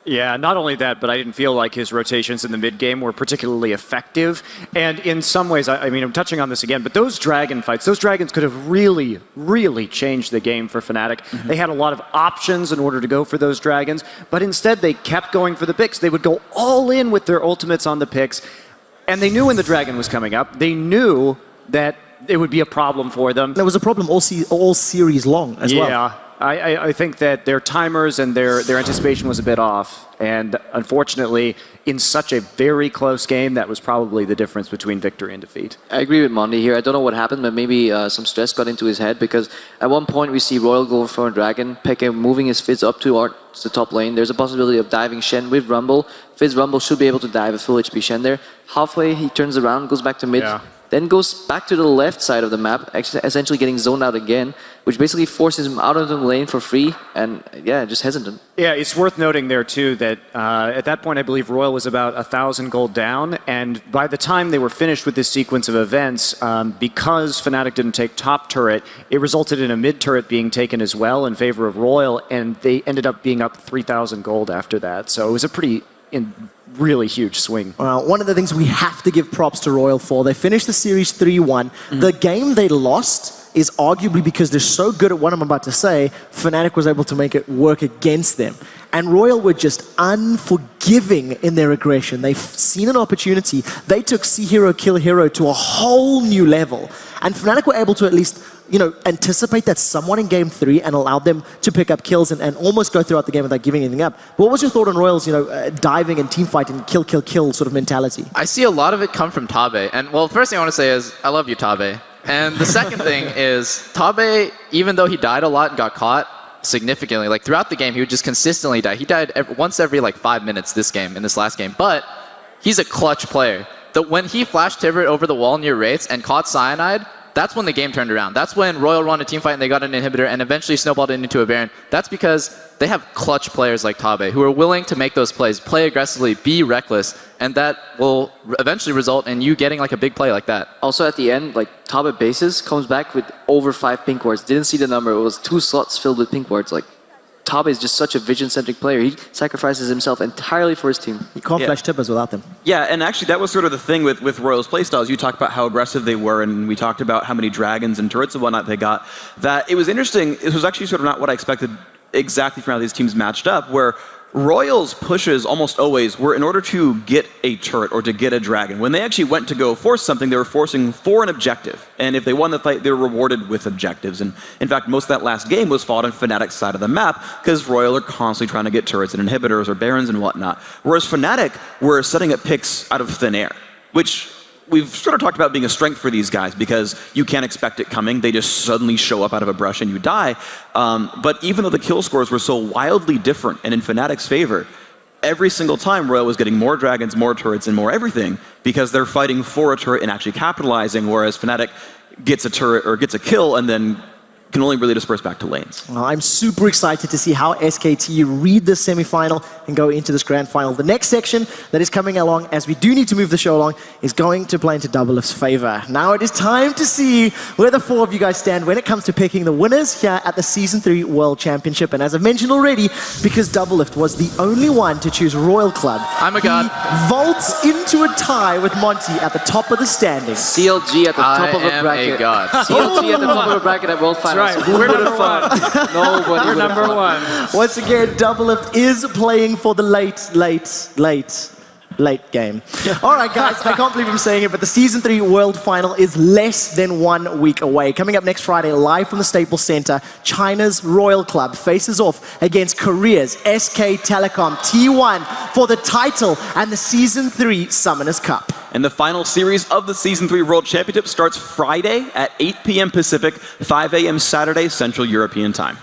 Yeah, not only that, but I didn't feel like his rotations in the mid game were particularly effective. And in some ways, I mean, I'm touching on this again, but those dragon fights, those dragons could have really, really changed the game for Fnatic. Mm-hmm. They had a lot of options in order to go for those dragons, but instead they kept going for the picks. They would go all in with their ultimates on the picks, and they knew when the dragon was coming up. They knew that it would be a problem for them. There was a problem all series long as well. Yeah. I think that their timers and their anticipation was a bit off. And unfortunately, in such a very close game, that was probably the difference between victory and defeat. I agree with Mondi here. I don't know what happened, but maybe some stress got into his head because at one point we see Royal go for a dragon, Peke moving his Fizz up towards the top lane. There's a possibility of diving Shen with Rumble. Fizz Rumble should be able to dive a full HP Shen there. Halfway, he turns around, goes back to mid. Yeah. Then goes back to the left side of the map, essentially getting zoned out again, which basically forces him out of the lane for free, and yeah, just hesitant. Yeah, it's worth noting there too that at that point I believe Royal was about 1,000 gold down, and by the time they were finished with this sequence of events, because Fnatic didn't take top turret, it resulted in a mid turret being taken as well in favor of Royal, and they ended up being up 3,000 gold after that. So it was a pretty really huge swing. One of the things we have to give props to Royal for, they finished the series 3-1. The game they lost is arguably because they're so good at what I'm about to say, Fnatic was able to make it work against them. And Royal were just unforgiving in their aggression. They've seen an opportunity. They took see hero, kill hero to a whole new level. And Fnatic were able to at least, you know, anticipate that somewhat in game 3 and allowed them to pick up kills and almost go throughout the game without giving anything up. What was your thought on Royal's, you know, diving and team fight and kill sort of mentality? I see a lot of it come from Tabe. And well, the first thing I want to say is, I love you, Tabe. And the second thing is, Tabe, even though he died a lot and got caught significantly, like throughout the game, he would just consistently die. He died once every like 5 minutes this game, in this last game. But he's a clutch player. When he flashed Tibert over the wall near Wraiths and caught Cyanide, that's when the game turned around. That's when Royal won a team fight and they got an inhibitor and eventually snowballed it into a Baron. That's because they have clutch players like Tabe who are willing to make those plays, play aggressively, be reckless, and that will eventually result in you getting like a big play like that. Also at the end, like Tabe bases comes back with over 5 pink wards. Didn't see the number, it was 2 slots filled with pink wards. Like, Tabe is just such a vision-centric player. He sacrifices himself entirely for his team. You can't flash Tibbers without them. Yeah, and actually that was sort of the thing with Royal's playstyles. You talked about how aggressive they were, and we talked about how many dragons and turrets and whatnot they got. That it was interesting. It was actually sort of not what I expected exactly from how these teams matched up, where Royal's pushes almost always were in order to get a turret or to get a dragon. When they actually went to go force something, they were forcing for an objective. And if they won the fight, they were rewarded with objectives. And in fact, most of that last game was fought on Fnatic's side of the map because Royal are constantly trying to get turrets and inhibitors or barons and whatnot. Whereas Fnatic were setting up picks out of thin air, which we've sort of talked about being a strength for these guys because you can't expect it coming. They just suddenly show up out of a brush and you die. But even though the kill scores were so wildly different and in Fnatic's favor, every single time Royal was getting more dragons, more turrets, and more everything because they're fighting for a turret and actually capitalizing, whereas Fnatic gets a turret or gets a kill and then can only really disperse back to lanes. Well, I'm super excited to see how SKT read the semi-final and go into this grand final. The next section that is coming along, as we do need to move the show along, is going to play into Doublelift's favor. Now it is time to see where the 4 of you guys stand when it comes to picking the winners here at the Season 3 World Championship. And as I've mentioned already, because Doublelift was the only one to choose Royal Club, I'm a god. He vaults into a tie with Monty at the top of the standings. CLG at the top of a bracket. I am a god. CLG at the top of a bracket at World Finals. Right, we're number 1. Nobody We're number 1. Once again, Doublelift is playing for the late late game. All right, guys, I can't believe I'm saying it, but the Season 3 World Final is less than 1 week away. Coming up next Friday, live from the Staples Center, China's Royal Club faces off against Korea's SK Telecom T1 for the title and the Season 3 Summoners Cup. And the final series of the Season 3 World Championship starts Friday at 8 p.m. Pacific, 5 a.m. Saturday Central European Time.